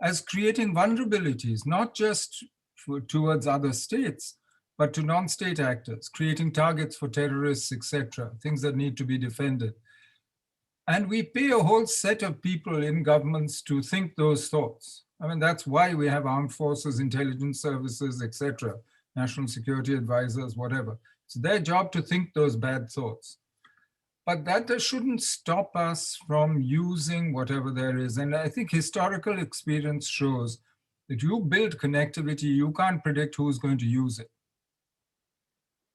as creating vulnerabilities, not just towards other states, but to non-state actors, creating targets for terrorists, etc., things that need to be defended. And we pay a whole set of people in governments to think those thoughts. I mean, that's why we have armed forces, intelligence services, etc., national security advisors, whatever. It's their job to think those bad thoughts. But that shouldn't stop us from using whatever there is. And I think historical experience shows that you build connectivity, you can't predict who's going to use it.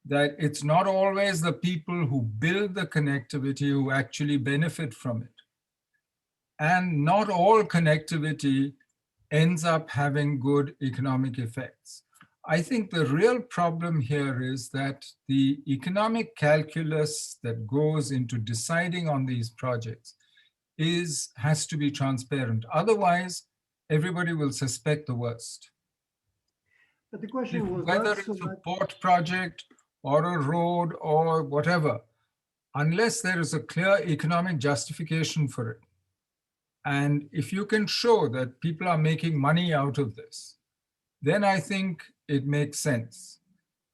That it's not always the people who build the connectivity who actually benefit from it. And not all connectivity ends up having good economic effects. I think the real problem here is that the economic calculus that goes into deciding on these projects has to be transparent. Otherwise, everybody will suspect the worst. But the question was whether it's a port project or a road or whatever, unless there is a clear economic justification for it, and if you can show that people are making money out of this, then I think it makes sense.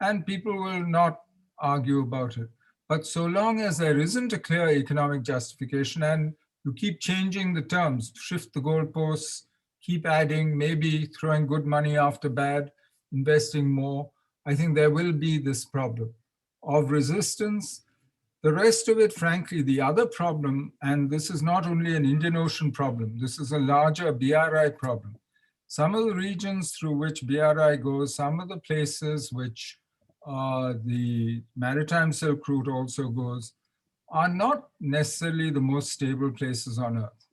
And people will not argue about it. But so long as there isn't a clear economic justification and you keep changing the terms, shift the goalposts, keep adding, maybe throwing good money after bad, investing more, I think there will be this problem of resistance. The rest of it, frankly, the other problem, and this is not only an Indian Ocean problem, this is a larger BRI problem. Some of the regions through which BRI goes, some of the places which the maritime Silk Route also goes, are not necessarily the most stable places on Earth.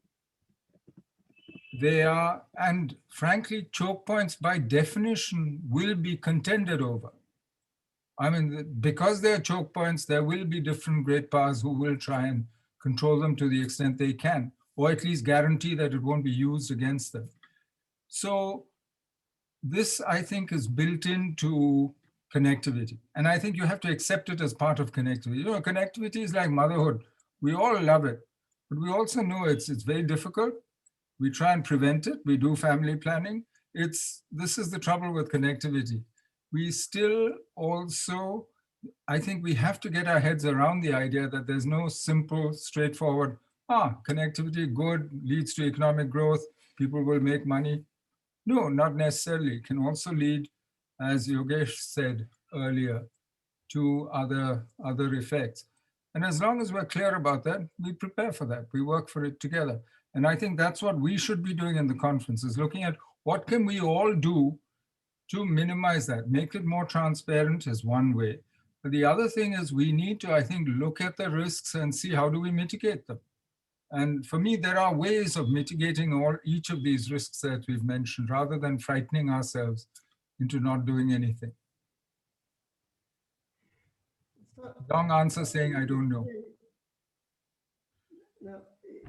They are, and frankly, choke points by definition will be contended over. I mean, because they're choke points, there will be different great powers who will try and control them to the extent they can, or at least guarantee that it won't be used against them. So this, I think, is built into connectivity. And I think you have to accept it as part of connectivity. You know, connectivity is like motherhood. We all love it, but we also know it's very difficult. We try and prevent it. We do family planning. This is the trouble with connectivity. We still also, I think we have to get our heads around the idea that there's no simple, straightforward, connectivity good, leads to economic growth, people will make money. No, not necessarily. It can also lead, as Yogesh said earlier, to other effects. And as long as we're clear about that, we prepare for that. We work for it together. And I think that's what we should be doing in the conference, is looking at what can we all do to minimize that. Make it more transparent is one way. But the other thing is we need to, I think, look at the risks and see how do we mitigate them. And for me, there are ways of mitigating each of these risks that we've mentioned, rather than frightening ourselves into not doing anything. Long answer saying I don't know. Now,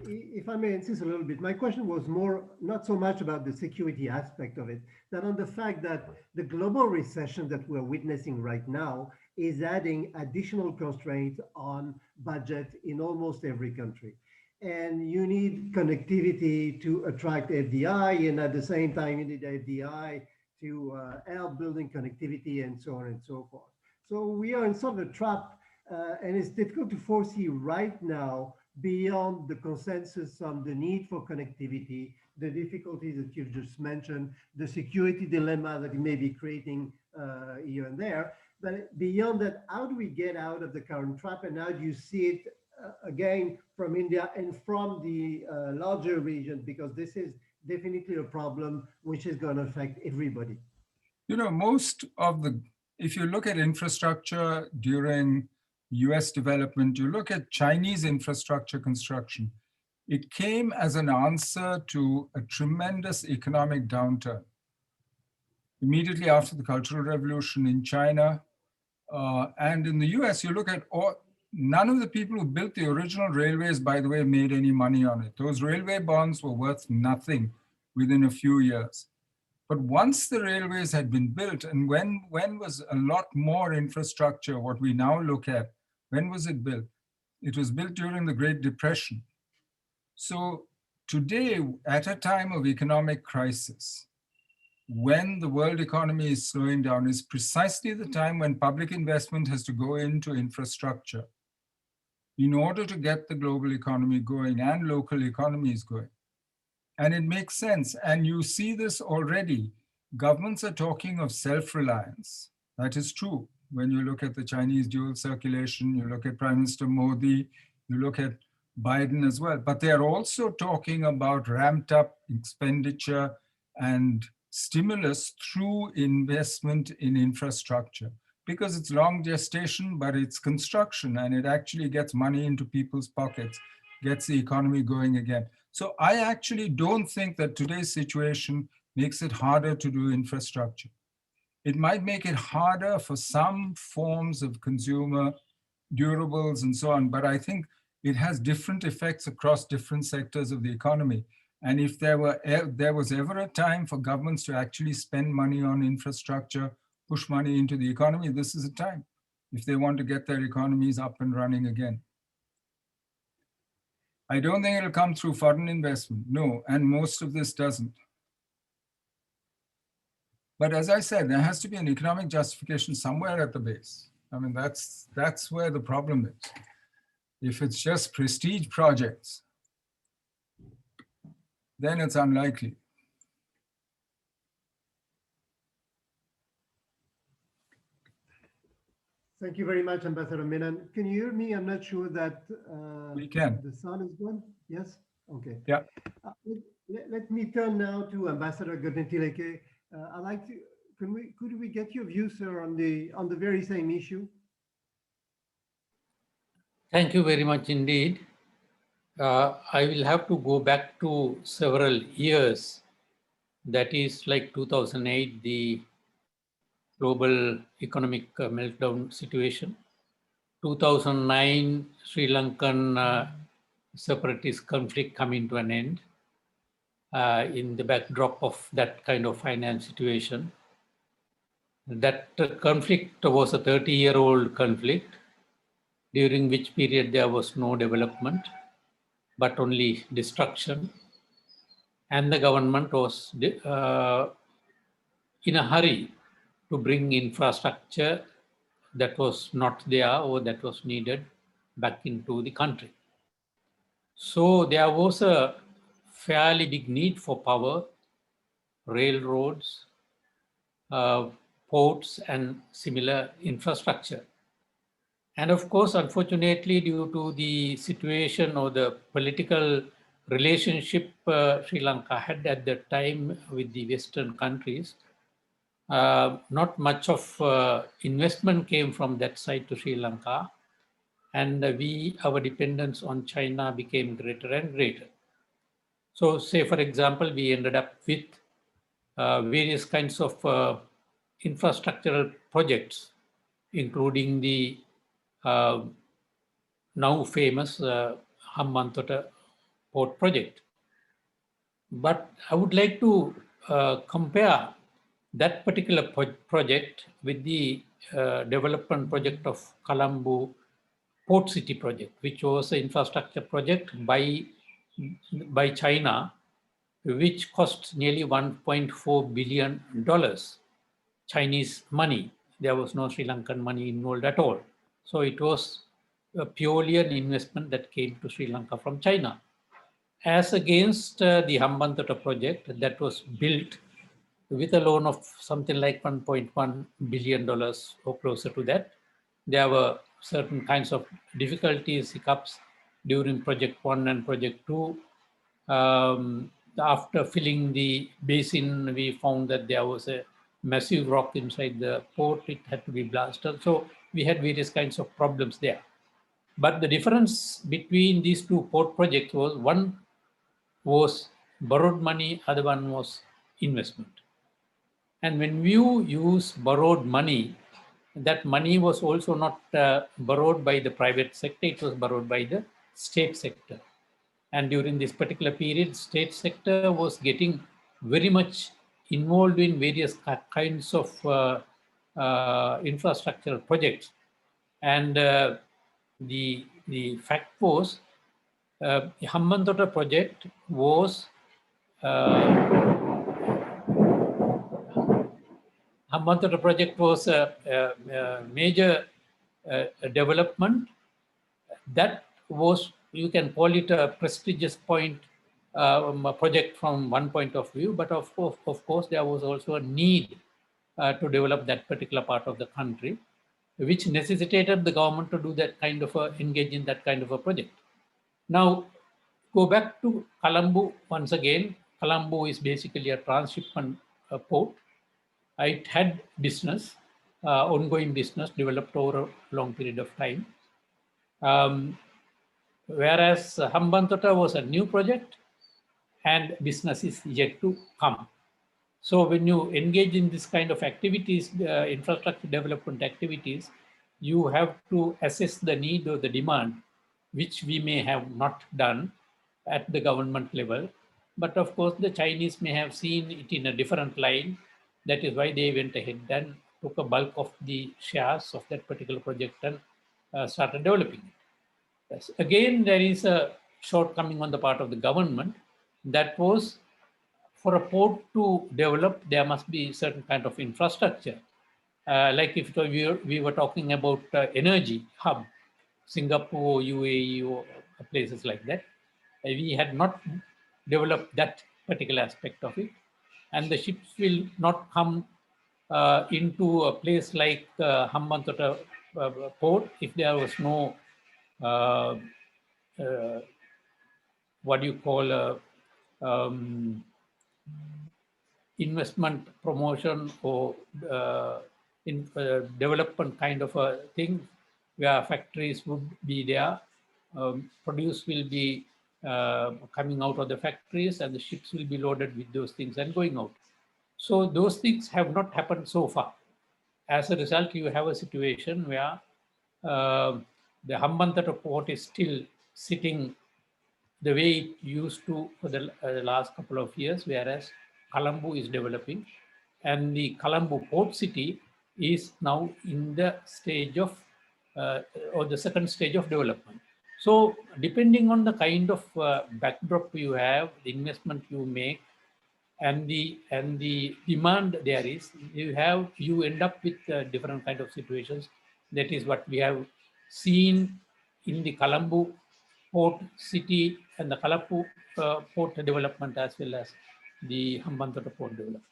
if I may insist a little bit, my question was more, not so much about the security aspect of it, than on the fact that the global recession that we're witnessing right now is adding additional constraints on budget in almost every country. And you need connectivity to attract FDI, and at the same time, you need FDI to help building connectivity and so on and so forth. So we are in sort of a trap, and it's difficult to foresee right now beyond the consensus on the need for connectivity, the difficulties that you've just mentioned, the security dilemma that it may be creating here and there. But beyond that, how do we get out of the current trap, and how do you see it again from India and from the larger region? Because this is definitely a problem which is going to affect everybody. You know, most of the, if you look at infrastructure during US development, you look at Chinese infrastructure construction, it came as an answer to a tremendous economic downturn. Immediately after the Cultural Revolution in China and in the US, you look at none of the people who built the original railways, by the way, made any money on it. Those railway bonds were worth nothing within a few years. But once the railways had been built, and when was a lot more infrastructure, what we now look at, when was it built? It was built during the Great Depression. So today, at a time of economic crisis, when the world economy is slowing down, is precisely the time when public investment has to go into infrastructure in order to get the global economy going and local economies going. And it makes sense. And you see this already. Governments are talking of self-reliance. That is true. When you look at the Chinese dual circulation, you look at Prime Minister Modi, you look at Biden as well. But they're also talking about ramped up expenditure and stimulus through investment in infrastructure. Because it's long gestation, but it's construction, and it actually gets money into people's pockets, gets the economy going again. So I actually don't think that today's situation makes it harder to do infrastructure. It might make it harder for some forms of consumer durables and so on, but I think it has different effects across different sectors of the economy. And if there was ever a time for governments to actually spend money on infrastructure, push money into the economy, this is a time if they want to get their economies up and running again. I don't think it'll come through foreign investment, no, and most of this doesn't. But as I said, there has to be an economic justification somewhere at the base. I mean, that's where the problem is. If it's just prestige projects, then it's unlikely. Thank you very much, Ambassador Menon. Can you hear me? I'm not sure that We can. the sound is good. Yes? Okay. Yeah. Let me turn now to Ambassador Godintileke. I'd like to, could we get your view, sir, on the very same issue? Thank you very much indeed. I will have to go back to several years. That is like 2008, the global economic meltdown situation. 2009, Sri Lankan separatist conflict coming to an end in the backdrop of that kind of finance situation. That conflict was a 30-year-old conflict, during which period there was no development, but only destruction. And the government was in a hurry to bring infrastructure that was not there or that was needed back into the country. So there was a fairly big need for power, railroads, ports, and similar infrastructure. And of course, unfortunately, due to the situation or the political relationship Sri Lanka had at that time with the Western countries, not much of investment came from that side to Sri Lanka. And our dependence on China became greater and greater. So say, for example, we ended up with various kinds of infrastructural projects, including the now famous Hambantota port project. But I would like to compare that particular project with the development project of Colombo Port City project, which was an infrastructure project by China, which cost nearly $1.4 billion Chinese money. There was no Sri Lankan money involved at all. So it was purely an investment that came to Sri Lanka from China. As against the Hambantota project that was built with a loan of something like $1.1 billion or closer to that. There were certain kinds of difficulties, hiccups during project 1 and project 2. After filling the basin, we found that there was a massive rock inside the port. It had to be blasted. So we had various kinds of problems there. But the difference between these two port projects was one was borrowed money, other one was investment. And when you use borrowed money, that money was also not borrowed by the private sector, it was borrowed by the state sector. And during this particular period, state sector was getting very much involved in various kinds of infrastructural projects. And the fact was, Hambantota project was Hambantota project was a major development that was, you can call it a prestigious project from one point of view, but of course there was also a need to develop that particular part of the country, which necessitated the government to do that kind of engage in that kind of a project. Now, go back to Colombo once again. Colombo is basically a transshipment port. It had business, ongoing business developed over a long period of time. Whereas Hambantota was a new project and business is yet to come. So when you engage in this kind of activities, infrastructure development activities, you have to assess the need or the demand, which we may have not done at the government level. But of course, the Chinese may have seen it in a different line. That is why they went ahead and took a bulk of the shares of that particular project and started developing it. Yes. Again, there is a shortcoming on the part of the government. That was, for a port to develop, there must be certain kind of infrastructure. Like if we were talking about energy hub, Singapore, UAE, or places like that, we had not developed that particular aspect of it. And the ships will not come into a place like Hambantota port if there was no what do you call investment promotion or development kind of a thing where factories would be there, produce will be coming out of the factories and the ships will be loaded with those things and going out. So those things have not happened so far. As a result, you have a situation where the Hambantota port is still sitting the way it used to for the last couple of years, whereas Colombo is developing, and the Colombo port city is now in the stage of or the second stage of development. So depending on the kind of backdrop you have, the investment you make, and the demand there is, you end up with different kind of situations. That is what we have seen in the Colombo port city and the Colombo port development, as well as the Hambantota port development.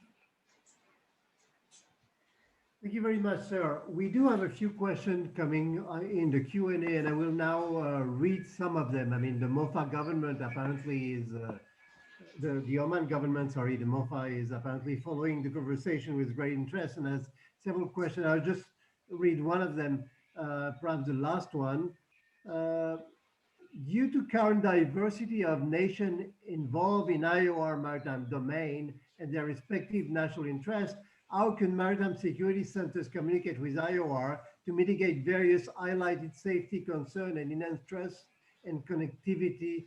Thank you very much, sir. We do have a few questions coming in the Q&A, and I will now read some of them. I mean, the MOFA government apparently is, the Oman government, sorry, the MOFA is apparently following the conversation with great interest and has several questions. I'll just read one of them, perhaps the last one. Due to current diversity of nations involved in IOR maritime domain and their respective national interests, how can maritime security centers communicate with IOR to mitigate various highlighted safety concerns and enhance trust and connectivity,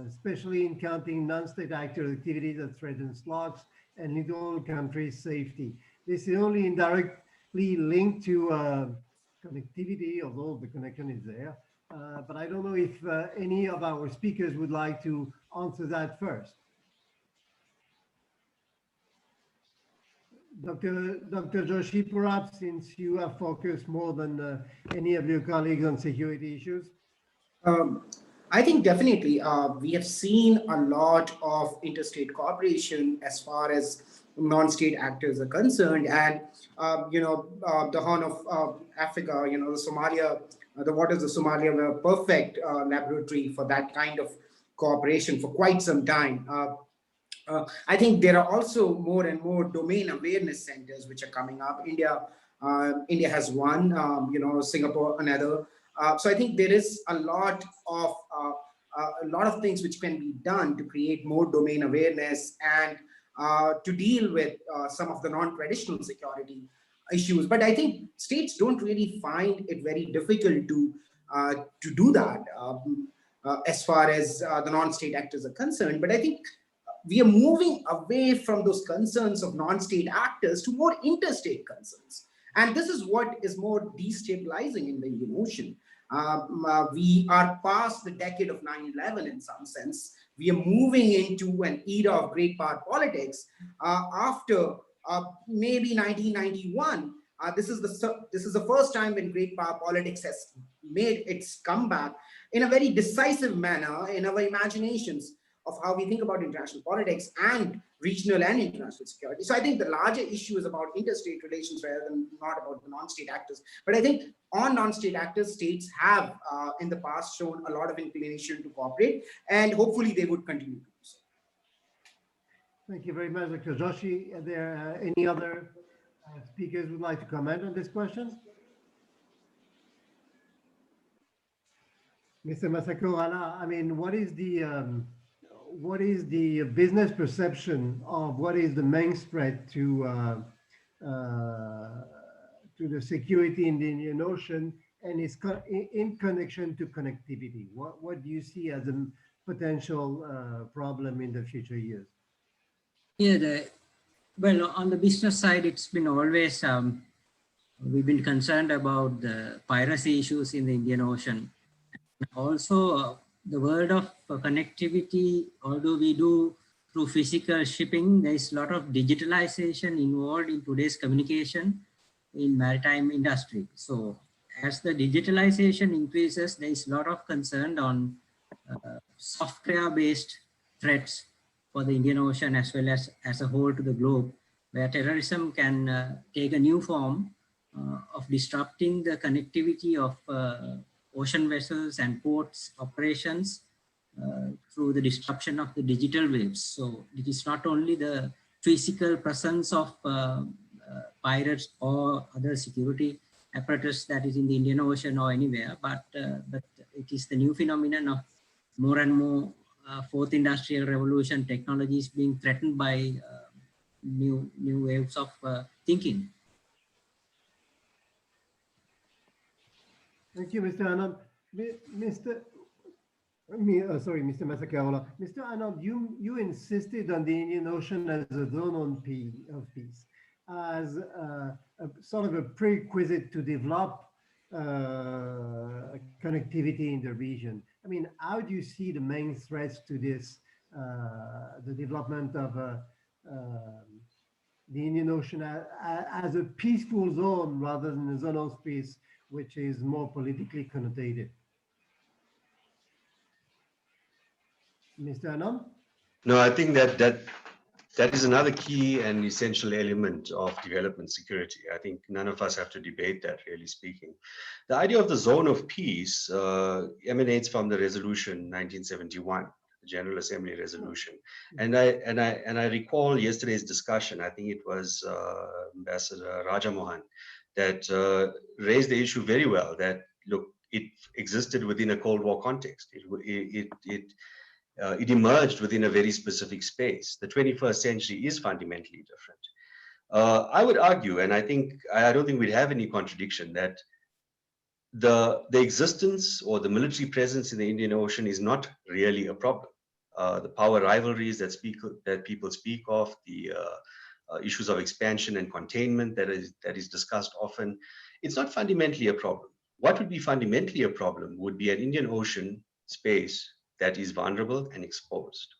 especially in counting non-state actor activities that threaten SLOCs and little countries' safety. This is only indirectly linked to connectivity, although the connection is there. But I don't know if any of our speakers would like to answer that first. Dr. Joshi, perhaps since you have focused more than any of your colleagues on security issues. I think definitely we have seen a lot of interstate cooperation as far as non-state actors are concerned, and the Horn of Africa, the Somalia, the waters of Somalia were a perfect laboratory for that kind of cooperation for quite some time. I think there are also more and more domain awareness centers which are coming up. India has one, Singapore another. So I think there is a lot of things which can be done to create more domain awareness and to deal with some of the non-traditional security issues. But I think states don't really find it very difficult to do that as far as the non-state actors are concerned. But I think we are moving away from those concerns of non-state actors to more interstate concerns. And this is what is more destabilizing in the Indian Ocean. We are past the decade of 9/11 in some sense. We are moving into an era of great power politics after maybe 1991. This is the first time when great power politics has made its comeback in a very decisive manner in our imaginations of how we think about international politics and regional and international security. So I think the larger issue is about interstate relations rather than not about the non-state actors. But I think on non-state actors, states have in the past shown a lot of inclination to cooperate, and hopefully they would continue to do so. Thank you very much, Dr. Joshi. Are there any other speakers who would like to comment on this question? Mr. Masako, I mean, what is the business perception of what is the main threat to the security in the Indian Ocean and its in connection to connectivity? What do you see as a potential problem in the future years? Yeah, well, on the business side, it's been always, we've been concerned about the piracy issues in the Indian Ocean. Also, the world of connectivity, although we do through physical shipping, there is a lot of digitalization involved in today's communication in maritime industry. So as the digitalization increases, there is a lot of concern on software-based threats for the Indian Ocean as well as a whole to the globe, where terrorism can take a new form of disrupting the connectivity of ocean vessels and ports operations through the disruption of the digital waves. So it is not only the physical presence of pirates or other security apparatus that is in the Indian Ocean or anywhere, but it is the new phenomenon of more and more fourth industrial revolution technologies being threatened by new waves of thinking. Thank you, Mr. Anand. Mr. Masakaola. Mr. Anand, you insisted on the Indian Ocean as a zone of peace, as a sort of a prerequisite to develop connectivity in the region. I mean, how do you see the main threats to this, the development of the Indian Ocean as a peaceful zone rather than a zone of peace, which is more politically connotated? Mr. Anand? No, I think that is another key and essential element of development security. I think none of us have to debate that, really speaking. The idea of the zone of peace emanates from the resolution 1971, the General Assembly resolution. And I recall yesterday's discussion. I think it was Ambassador Raja Mohan that raised the issue very well, that look, it existed within a Cold War context. It emerged within a very specific space. The 21st century is fundamentally different. I would argue, and I don't think we'd have any contradiction, that the existence or the military presence in the Indian Ocean is not really a problem. The power rivalries that people speak of, the issues of expansion and containment that is discussed often, it's not fundamentally a problem. What would be fundamentally a problem would be an Indian Ocean space that is vulnerable and exposed.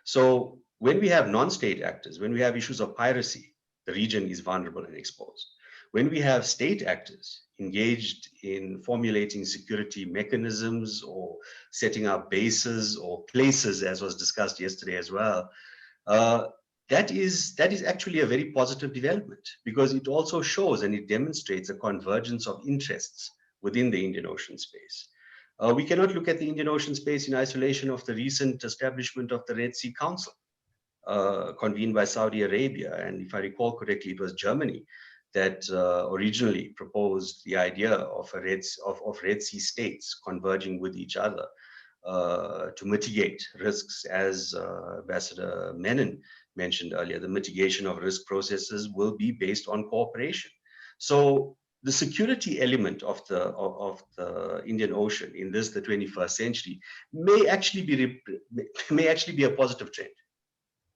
So when we have non-state actors, when we have issues of piracy, the region is vulnerable and exposed. When we have state actors engaged in formulating security mechanisms or setting up bases or places, as was discussed yesterday as well, that is actually a very positive development, because it also shows and it demonstrates a convergence of interests within the Indian Ocean space. We cannot look at the Indian Ocean space in isolation of the recent establishment of the Red Sea Council, convened by Saudi Arabia. And if I recall correctly, it was Germany that originally proposed the idea of Red Sea states converging with each other to mitigate risks, as Ambassador Menon mentioned earlier. The mitigation of risk processes will be based on cooperation. So the security element of the Indian Ocean in the 21st century may actually be a positive trend.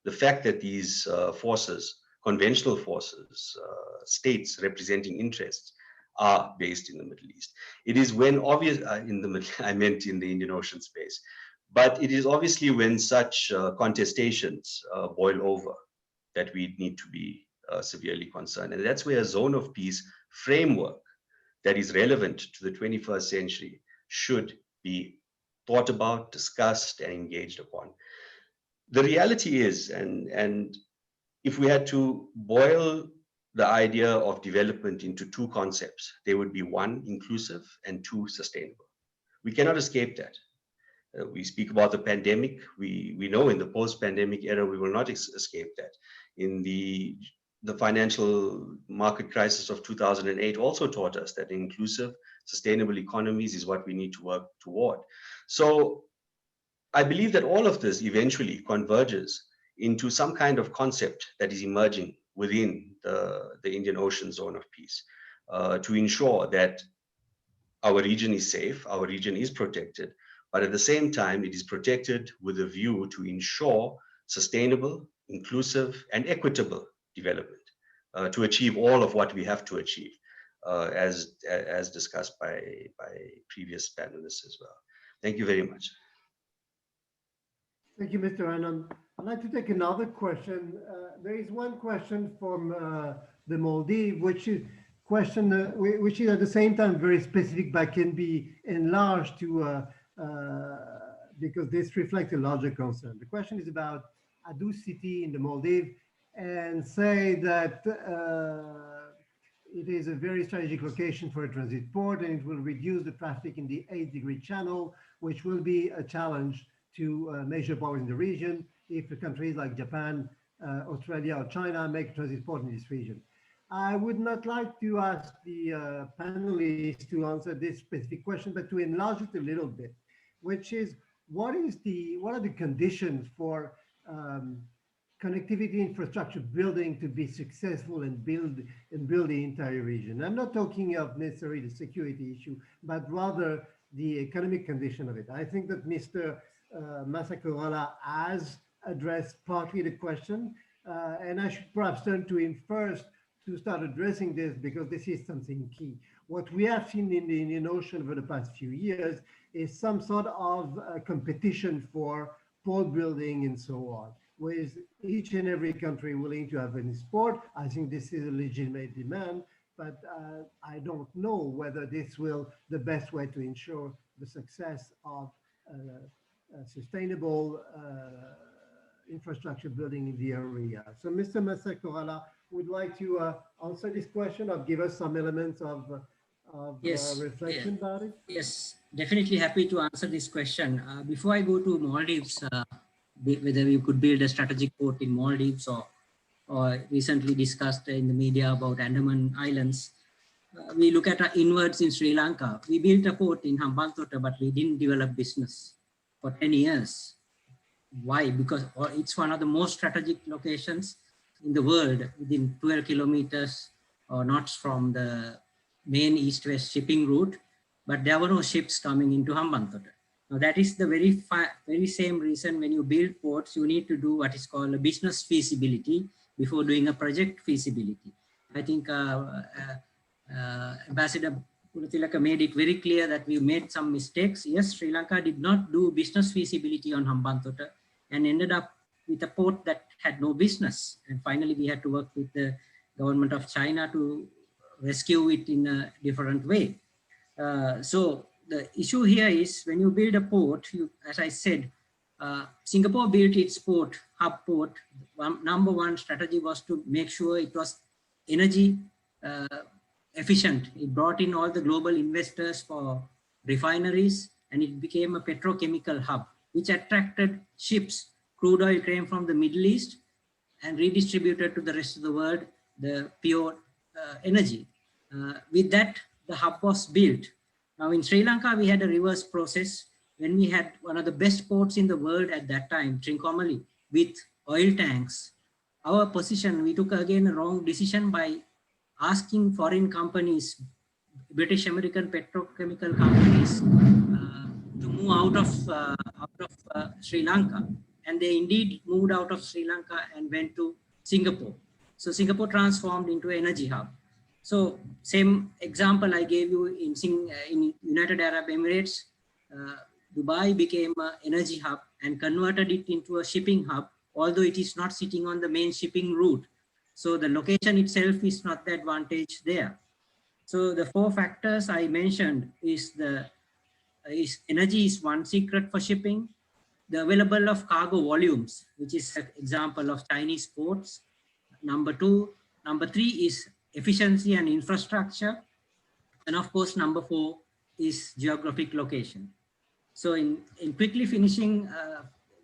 The fact that these forces, conventional forces, states representing interests, are based in the Middle East. It is when obvious I meant in the Indian Ocean space, but it is obviously when such contestations boil over that we need to be severely concerned. And that's where a zone of peace framework that is relevant to the 21st century should be thought about, discussed, and engaged upon. The reality is, and if we had to boil the idea of development into two concepts, they would be: one, inclusive, and two, sustainable. We cannot escape that. We speak about the pandemic. We know in the post-pandemic era, we will not escape that. In the financial market crisis of 2008 also taught us that inclusive, sustainable economies is what we need to work toward. So I believe that all of this eventually converges into some kind of concept that is emerging within the Indian Ocean zone of peace, to ensure that our region is safe, our region is protected, but at the same time, it is protected with a view to ensure sustainable, inclusive, and equitable development, to achieve all of what we have to achieve, as discussed by previous panelists as well. Thank you very much. Thank you, Mr. Anand. I'd like to take another question. There is one question from the Maldives, which is at the same time very specific, but can be enlarged to because this reflects a larger concern. The question is about Adu city in the Maldives, and say that it is a very strategic location for a transit port, and it will reduce the traffic in the 8-degree channel, which will be a challenge to major powers in the region if the countries like Japan, Australia, or China make a transit port in this region. I would not like to ask the panelists to answer this specific question, but to enlarge it a little bit, which is what are the conditions for connectivity infrastructure building to be successful and build the entire region? I'm not talking of necessarily the security issue, but rather the economic condition of it. I think that Mr. Masakurala has addressed partly the question, and I should perhaps turn to him first to start addressing this, because this is something key. What we have seen in the Indian Ocean over the past few years is some sort of competition for port building and so on, with each and every country willing to have any port. I think this is a legitimate demand, but I don't know whether this will the best way to ensure the success of sustainable infrastructure building in the area. So Mr. Masakurala would like to answer this question or give us some elements of reflection about it? Yes, definitely happy to answer this question. Before I go to Maldives, whether you could build a strategic port in Maldives or recently discussed in the media about Andaman Islands, we look at our inwards in Sri Lanka. We built a port in Hambantota, but we didn't develop business for 10 years. Why? Because it's one of the most strategic locations in the world, within 12 kilometers or knots from the main east-west shipping route. but there were no ships coming into Hambantota. Now that is the very same reason when you build ports, you need to do what is called a business feasibility before doing a project feasibility. I think Ambassador Puratilaka made it very clear that we made some mistakes. Yes, Sri Lanka did not do business feasibility on Hambantota and ended up with a port that had no business. And finally, we had to work with the government of China to rescue it in a different way. So the issue here is when you build a port, as I said, Singapore built its port, hub port. Number one strategy was to make sure it was energy efficient. It brought in all the global investors for refineries, and it became a petrochemical hub, which attracted ships. Crude oil came from the Middle East and redistributed to the rest of the world the pure energy. With that, the hub was built. Now in Sri Lanka, we had a reverse process when we had one of the best ports in the world at that time, Trincomalee, with oil tanks. Our position, we took again a wrong decision by asking foreign companies, British American petrochemical companies, to move out of Sri Lanka. And they indeed moved out of Sri Lanka and went to Singapore. So Singapore transformed into an energy hub. So same example I gave you in United Arab Emirates, Dubai became an energy hub and converted it into a shipping hub, although it is not sitting on the main shipping route. So the location itself is not the advantage there. So the four factors I mentioned is energy is one secret for shipping, the available of cargo volumes, which is an example of Chinese ports. Number three is efficiency and infrastructure. And of course, number four is geographic location. So in quickly finishing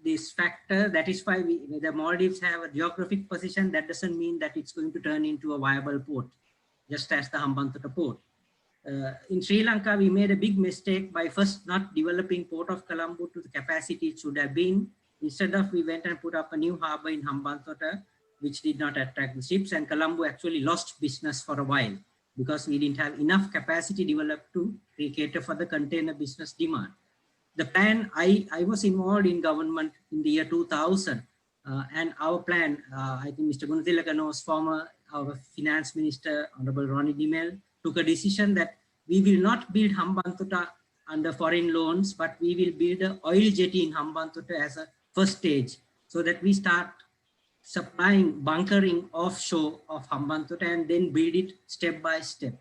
this factor, that is why the Maldives have a geographic position. That doesn't mean that it's going to turn into a viable port, just as the Hambantota port. In Sri Lanka, we made a big mistake by first not developing Port of Colombo to the capacity it should have been. Instead of, we went and put up a new harbor in Hambantota, which did not attract the ships, and Colombo actually lost business for a while because we didn't have enough capacity developed to cater for the container business demand. The plan, I was involved in government in the year 2000, and our plan, I think Mr. Gunathilaka knows, our finance minister, Honorable Ronnie Dimel, took a decision that we will not build Hambantota under foreign loans, but we will build an oil jetty in Hambantota as a first stage, so that we start supplying bunkering offshore of Hambantota and then build it step by step.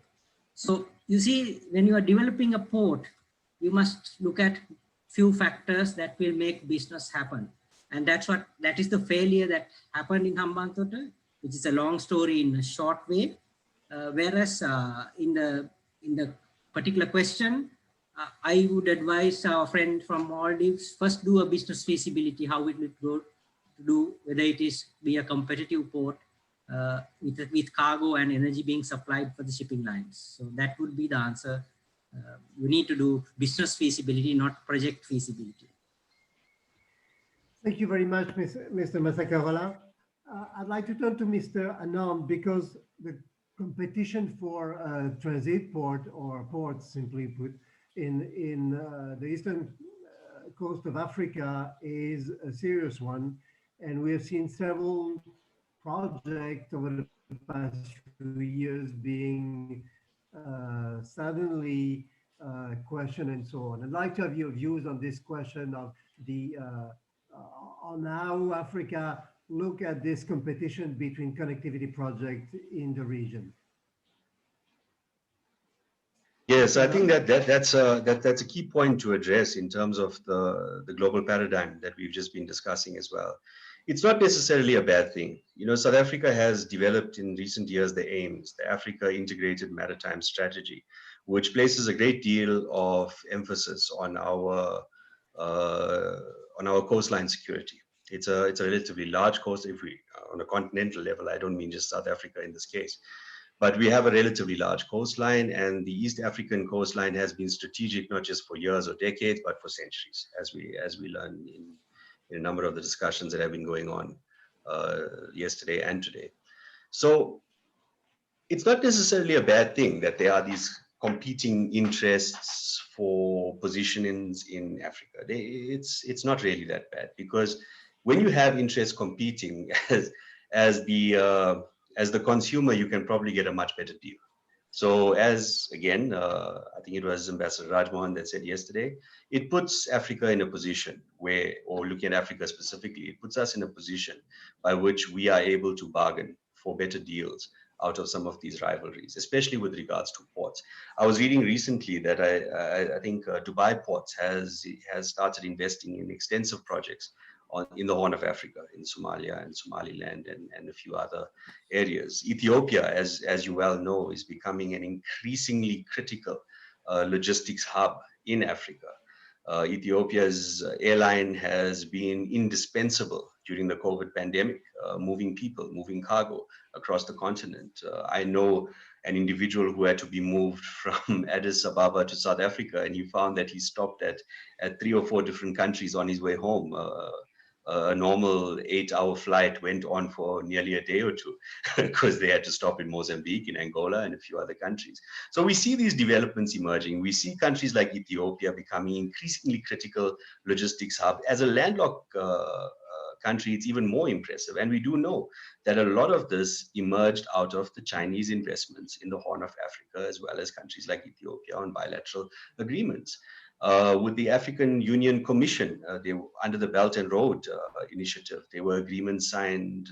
So you see, when you are developing a port, you must look at few factors that will make business happen. And that is the failure that happened in Hambantota, which is a long story in a short way. Whereas in the particular question, I would advise our friend from Maldives, first do a business feasibility, how it will go to do, whether it is be a competitive port with cargo and energy being supplied for the shipping lines. So that would be the answer. You need to do business feasibility, not project feasibility. Thank you very much, Mr. Masakavala. I'd like to turn to Mr. Anand, because the competition for transit port, or ports simply put, in the eastern coast of Africa is a serious one. And we have seen several projects over the past few years being suddenly questioned and so on. I'd like to have your views on this question of on how Africa look at this competition between connectivity projects in the region. Yes, I think that's a key point to address in terms of the global paradigm that we've just been discussing as well. It's not necessarily a bad thing. You know, South Africa has developed in recent years the AIMS, the Africa Integrated Maritime Strategy, which places a great deal of emphasis on our coastline security. It's a relatively large coast. If we on a continental level, I don't mean just South Africa in this case, but we have a relatively large coastline, and the East African coastline has been strategic not just for years or decades, but for centuries, as we learned in a number of the discussions that have been going on yesterday and today. So it's not necessarily a bad thing that there are these competing interests for positions in Africa. It's not really that bad, because when you have interests competing as the consumer, you can probably get a much better deal. So as again, I think it was Ambassador Rajmohan that said yesterday, it puts Africa in a position where, or looking at Africa specifically, it puts us in a position by which we are able to bargain for better deals out of some of these rivalries, especially with regards to ports. I was reading recently that I think Dubai Ports has started investing in extensive projects in the Horn of Africa, in Somalia and Somaliland and a few other areas. Ethiopia, as you well know, is becoming an increasingly critical logistics hub in Africa. Ethiopia's airline has been indispensable during the COVID pandemic, moving people, moving cargo across the continent. I know an individual who had to be moved from Addis Ababa to South Africa, and he found that he stopped at 3 or 4 different countries on his way home. A normal 8-hour flight went on for nearly a day or two because they had to stop in Mozambique, in Angola, and a few other countries. So we see these developments emerging. We see countries like Ethiopia becoming increasingly critical logistics hub. As a landlocked country, it's even more impressive. And we do know that a lot of this emerged out of the Chinese investments in the Horn of Africa, as well as countries like Ethiopia on bilateral agreements. With the African Union Commission, under the Belt and Road Initiative, there were agreements signed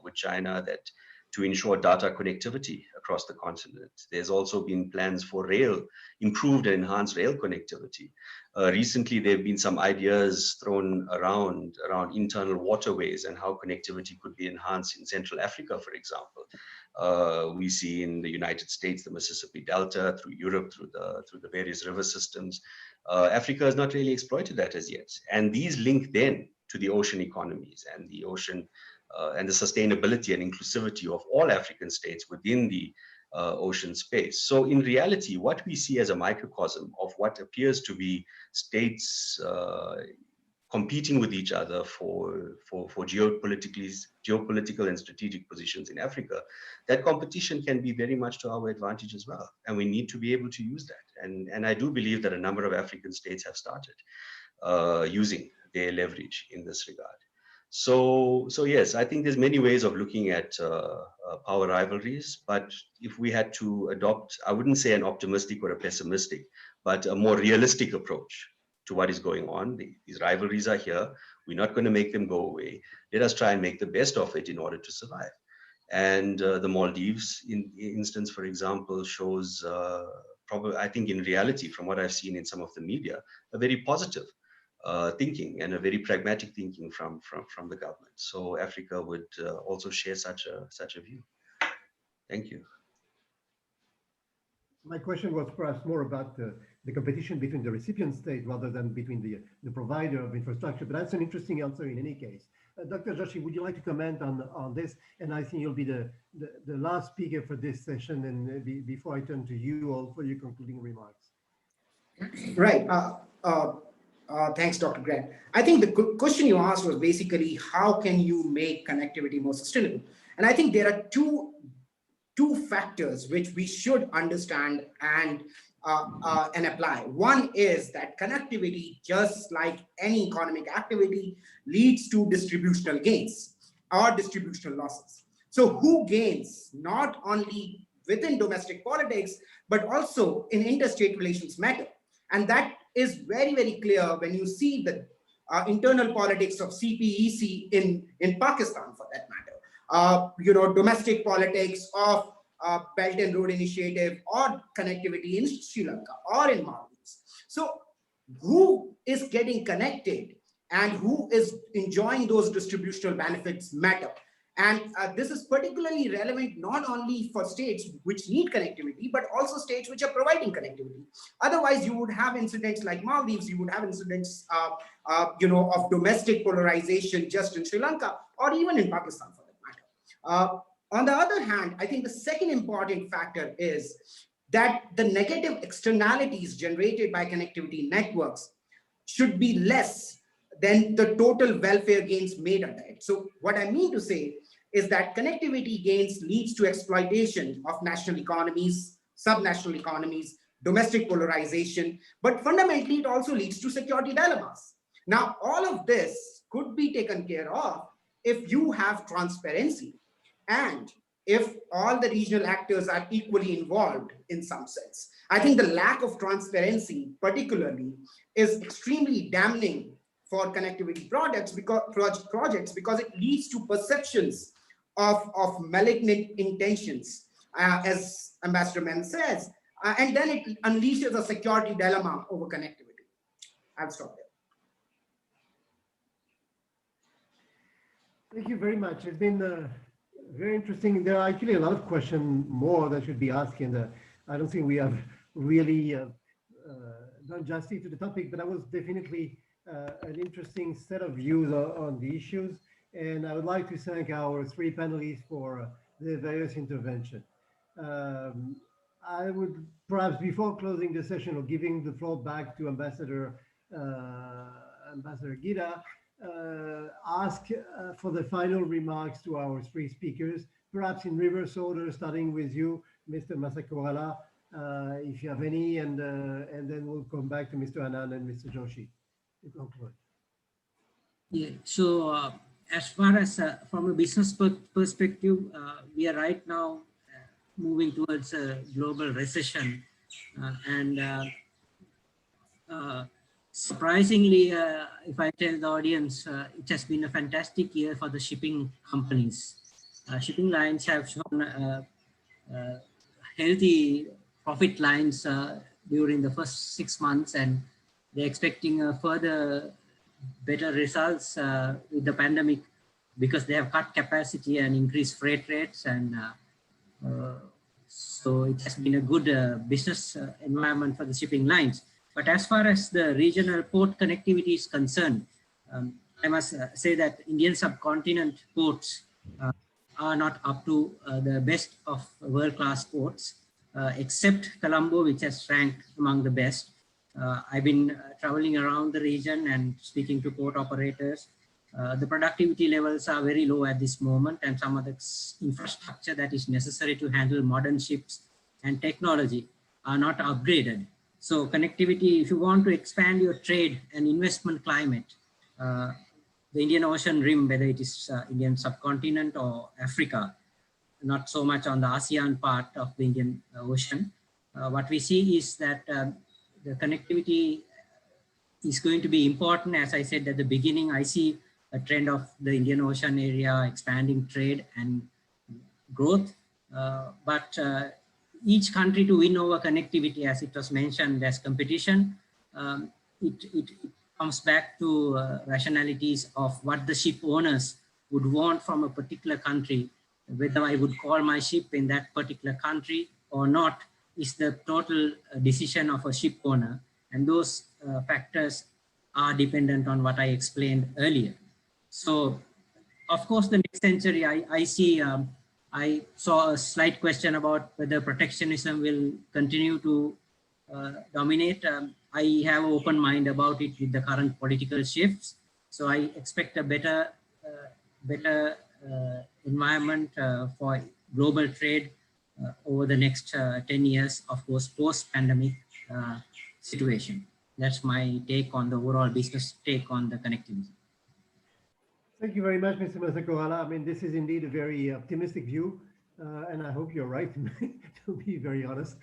with China that to ensure data connectivity across the continent. There's also been plans for improved and enhanced rail connectivity. Recently, there have been some ideas thrown around internal waterways and how connectivity could be enhanced in Central Africa, for example. We see in the United States, the Mississippi Delta, through Europe, through the various river systems. Africa has not really exploited that as yet. And these link then to the ocean economies and the ocean and the sustainability and inclusivity of all African states within the ocean space. So in reality, what we see as a microcosm of what appears to be states competing with each other for geopolitical and strategic positions in Africa, that competition can be very much to our advantage as well. And we need to be able to use that. And I do believe that a number of African states have started using their leverage in this regard. So yes, I think there's many ways of looking at power rivalries, but if we had to adopt, I wouldn't say an optimistic or a pessimistic, but a more realistic approach to what is going on. These rivalries are here. We're not going to make them go away. Let us try and make the best of it in order to survive. And the Maldives instance, for example, shows probably, I think in reality, from what I've seen in some of the media, a very positive thinking and a very pragmatic thinking from the government. So Africa would also share such a view. Thank you. My question was perhaps more about the competition between the recipient state rather than between the provider of infrastructure, but that's an interesting answer in any case. Dr. Joshi, would you like to comment on this? And I think you'll be the last speaker for this session, and before I turn to you all for your concluding remarks. Right. Thanks, Dr. Grant. I think the question you asked was basically, how can you make connectivity more sustainable? And I think there are two factors which we should understand and apply. One is that connectivity, just like any economic activity, leads to distributional gains or distributional losses. So who gains not only within domestic politics, but also in interstate relations matter. And that is very, very clear when you see the internal politics of CPEC in Pakistan, for that matter. Domestic politics of Belt and Road Initiative or connectivity in Sri Lanka or in Maldives. So who is getting connected and who is enjoying those distributional benefits matter. And this is particularly relevant not only for states which need connectivity, but also states which are providing connectivity. Otherwise, you would have incidents like Maldives, you would have incidents of domestic polarization just in Sri Lanka or even in Pakistan for that matter. On the other hand, I think the second important factor is that the negative externalities generated by connectivity networks should be less than the total welfare gains made under it. So what I mean to say is that connectivity gains leads to exploitation of national economies, subnational economies, domestic polarization, but fundamentally it also leads to security dilemmas. Now, all of this could be taken care of if you have transparency and if all the regional actors are equally involved in some sense. I think the lack of transparency particularly is extremely damning for connectivity projects because it leads to perceptions of malignant intentions, as Ambassador Mann says, and then it unleashes a security dilemma over connectivity. I'll stop there. Thank you very much. It's been very interesting. There are actually a lot of questions more that should be asked, and I don't think we have really done justice to the topic, but that was definitely an interesting set of views on the issues. And I would like to thank our three panelists for their various interventions. I would perhaps, before closing the session or giving the floor back to Ambassador Gita, ask for the final remarks to our three speakers, perhaps in reverse order, starting with you, Mr. Masakurala, if you have any, and then we'll come back to Mr. Anand and Mr. Joshi to conclude. Yeah, so as far as from a business perspective, we are right now moving towards a global recession, and surprisingly, if I tell the audience, it has been a fantastic year for the shipping companies. Shipping lines have shown healthy profit lines during the first 6 months, and they're expecting further better results with the pandemic because they have cut capacity and increased freight rates, and so it has been a good business environment for the shipping lines. But as far as the regional port connectivity is concerned, I must say that Indian subcontinent ports are not up to the best of world-class ports, except Colombo, which has ranked among the best. I've been traveling around the region and speaking to port operators. The productivity levels are very low at this moment, and some of the infrastructure that is necessary to handle modern ships and technology are not upgraded. So connectivity, if you want to expand your trade and investment climate, the Indian Ocean rim, whether it is Indian subcontinent or Africa, not so much on the ASEAN part of the Indian Ocean, what we see is that the connectivity is going to be important. As I said at the beginning, I see a trend of the Indian Ocean area expanding trade and growth, but each country to win over connectivity, as it was mentioned as competition, it comes back to rationalities of what the ship owners would want from a particular country. Whether I would call my ship in that particular country or not is the total decision of a ship owner. And those factors are dependent on what I explained earlier. So, of course, the next century, I saw a slight question about whether protectionism will continue to dominate. I have an open mind about it with the current political shifts. So I expect a better environment for global trade over the next 10 years, of course, post-pandemic situation. That's my take on the overall business take on the connectivity. Thank you very much, Mr. Masakurala. I mean, this is indeed a very optimistic view, and I hope you're right, to be very honest.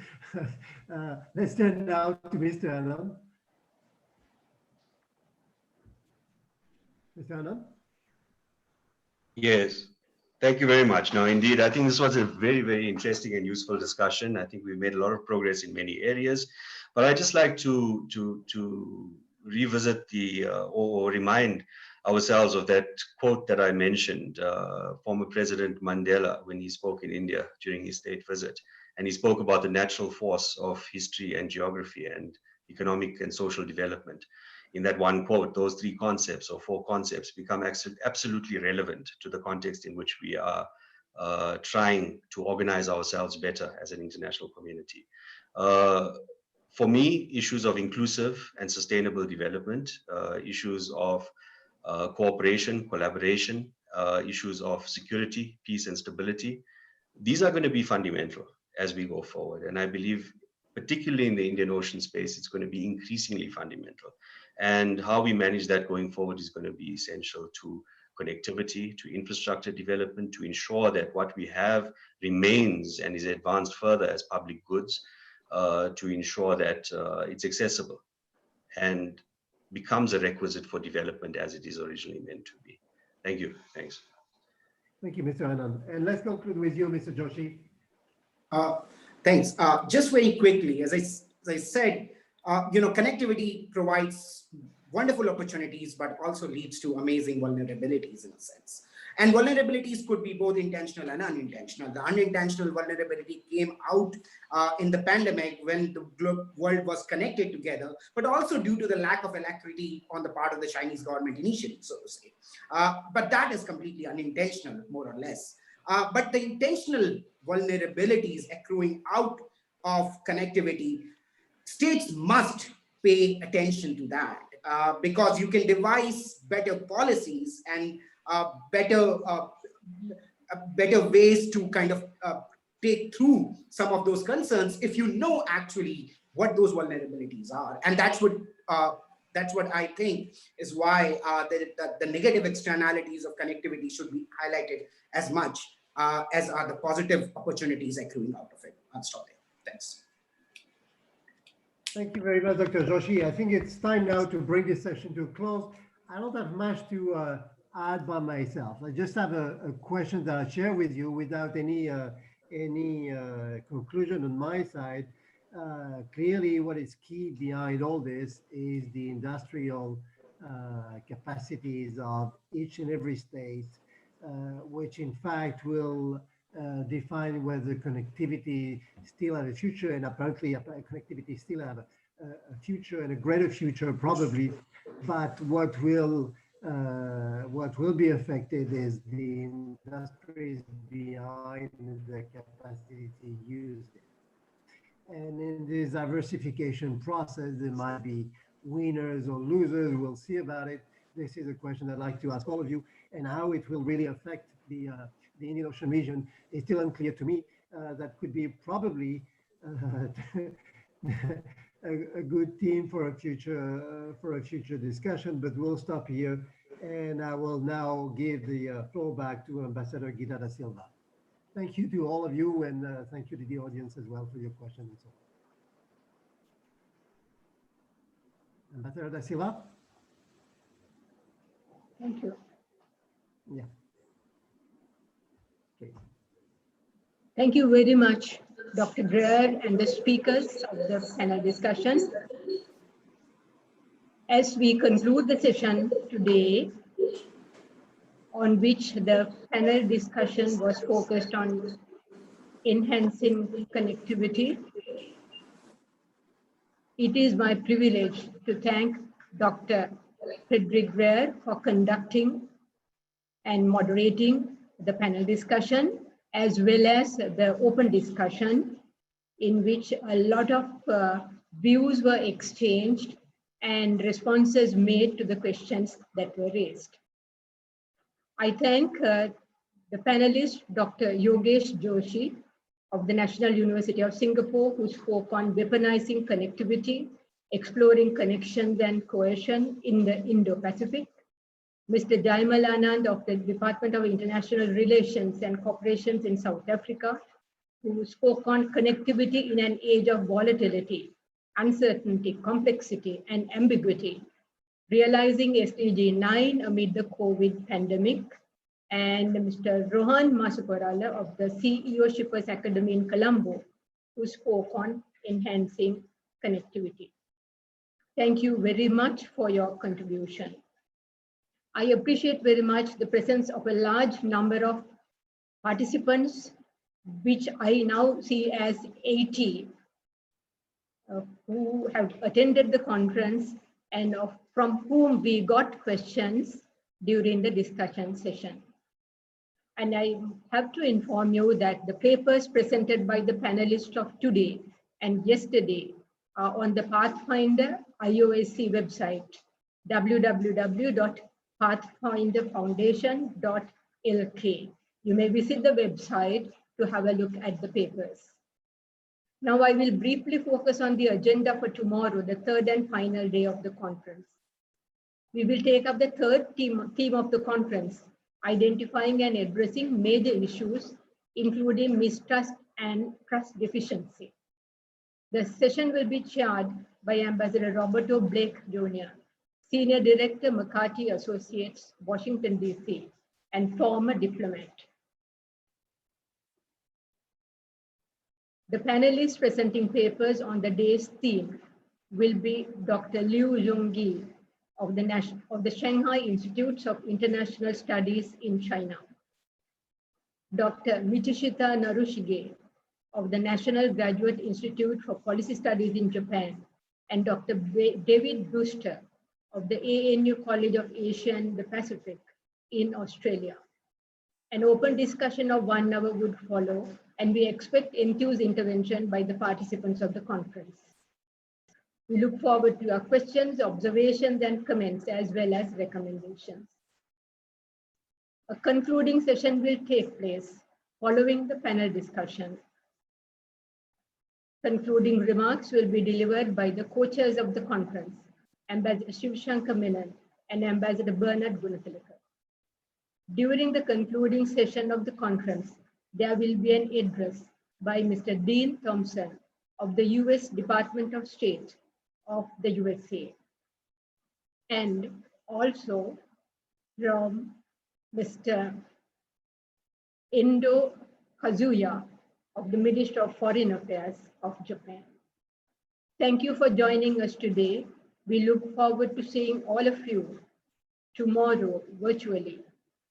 Let's turn now to Mr. Anand. Mr. Anand? Yes, thank you very much. Now, indeed, I think this was a very, very interesting and useful discussion. I think we've made a lot of progress in many areas, but I'd just like to revisit or remind ourselves of that quote that I mentioned, former President Mandela, when he spoke in India during his state visit. And he spoke about the natural force of history and geography and economic and social development. In that one quote, those three concepts or four concepts become absolutely relevant to the context in which we are trying to organize ourselves better as an international community. For me, issues of inclusive and sustainable development, issues of cooperation, collaboration, issues of security, peace, and stability, these are going to be fundamental as we go forward. And I believe, particularly in the Indian Ocean space, it's going to be increasingly fundamental. And how we manage that going forward is going to be essential to connectivity, to infrastructure development, to ensure that what we have remains and is advanced further as public goods, to ensure that it's accessible and becomes a requisite for development as it is originally meant to be. Thank you. Thanks. Thank you, Mr. Anand. And let's conclude with you, Mr. Joshi. Thanks. Just very quickly, as I said, connectivity provides wonderful opportunities, but also leads to amazing vulnerabilities in a sense. And vulnerabilities could be both intentional and unintentional. The unintentional vulnerability came out in the pandemic when the world was connected together, but also due to the lack of alacrity on the part of the Chinese government initially, so to say. But that is completely unintentional, more or less. But the intentional vulnerabilities accruing out of connectivity, states must pay attention to that because you can devise better policies and better ways to kind of take through some of those concerns if you know actually what those vulnerabilities are. And that's what I think is why the negative externalities of connectivity should be highlighted as much as are the positive opportunities accruing out of it. I'll stop there. Thanks. Thank you very much, Dr. Joshi. I think it's time now to bring this session to a close. I don't have much to add by myself. I just have a question that I'll share with you without any conclusion on my side. Clearly, what is key behind all this is the industrial capacities of each and every state, which in fact will define whether connectivity still have a future, and apparently connectivity still have a future and a greater future probably, but what will be affected is the industries behind the capacity to use it. And in this diversification process, there might be winners or losers. We'll see about it. This is a question I'd like to ask all of you, and how it will really affect the Indian Ocean region is still unclear to me. That could be probably a good theme for a future discussion, but we'll stop here. And I will now give the floor back to Ambassador Guida da Silva. Thank you to all of you, and thank you to the audience as well for your questions and so on. Ambassador da Silva? Thank you. Yeah. Okay. Thank you very much, Dr. Greer and the speakers of the panel discussion. As we conclude the session today, on which the panel discussion was focused on enhancing connectivity, it is my privilege to thank Dr. Frederick Greer for conducting and moderating the panel discussion, as well as the open discussion in which a lot of views were exchanged and responses made to the questions that were raised. I thank the panelist, Dr. Yogesh Joshi of the National University of Singapore, who spoke on weaponizing connectivity, exploring connections and cohesion in the Indo-Pacific. Mr. Jamal Anand of the Department of International Relations and Cooperations in South Africa, who spoke on connectivity in an age of volatility, uncertainty, complexity, and ambiguity, realizing SDG 9 amid the COVID pandemic, and Mr. Rohan Masuparala of the CEO Shippers Academy in Colombo, who spoke on enhancing connectivity. Thank you very much for your contribution. I appreciate very much the presence of a large number of participants, which I now see as 80, who have attended the conference and from whom we got questions during the discussion session. And I have to inform you that the papers presented by the panelists of today and yesterday are on the Pathfinder IOSC website, www.pathfinderfoundation.lk. You may visit the website to have a look at the papers. Now I will briefly focus on the agenda for tomorrow, the third and final day of the conference. We will take up the third theme of the conference, identifying and addressing major issues, including mistrust and trust deficiency. The session will be chaired by Ambassador Roberto Blake Jr., Senior Director, McCarthy Associates, Washington, D.C., and former diplomat. The panelists presenting papers on the day's theme will be Dr. Liu Zhongyi of the Shanghai Institutes of International Studies in China, Dr. Michishita Narushige of the National Graduate Institute for Policy Studies in Japan, and Dr. David Brewster of the ANU College of Asia and the Pacific in Australia. An open discussion of 1 hour would follow, and we expect enthused intervention by the participants of the conference. We look forward to your questions, observations, and comments, as well as recommendations. A concluding session will take place following the panel discussion. Concluding remarks will be delivered by the co-chairs of the conference, Ambassador Shivshankar Menon and Ambassador Bernard Gunathalakar. During the concluding session of the conference, there will be an address by Mr. Dean Thompson of the US Department of State of the USA, and also from Mr. Endo Kazuya of the Ministry of Foreign Affairs of Japan. Thank you for joining us today. We look forward to seeing all of you tomorrow virtually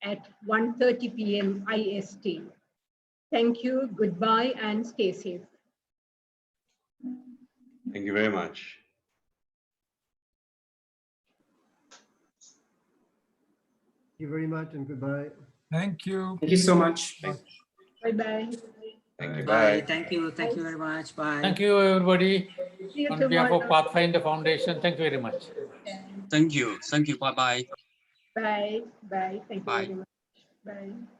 at 1:30 p.m. IST. Thank you, goodbye, and stay safe. Thank you very much. Thank you very much and goodbye. Thank you. Thank you so much. Bye-bye. Thank you. Bye. Bye. Thank you. Thank you very much. Bye. Thank you, everybody. See you On behalf of tomorrow. Pathfinder Foundation, thank you very much. Thank you. Thank you. Bye-bye. Bye. Bye. Thank you Bye. very much. Bye.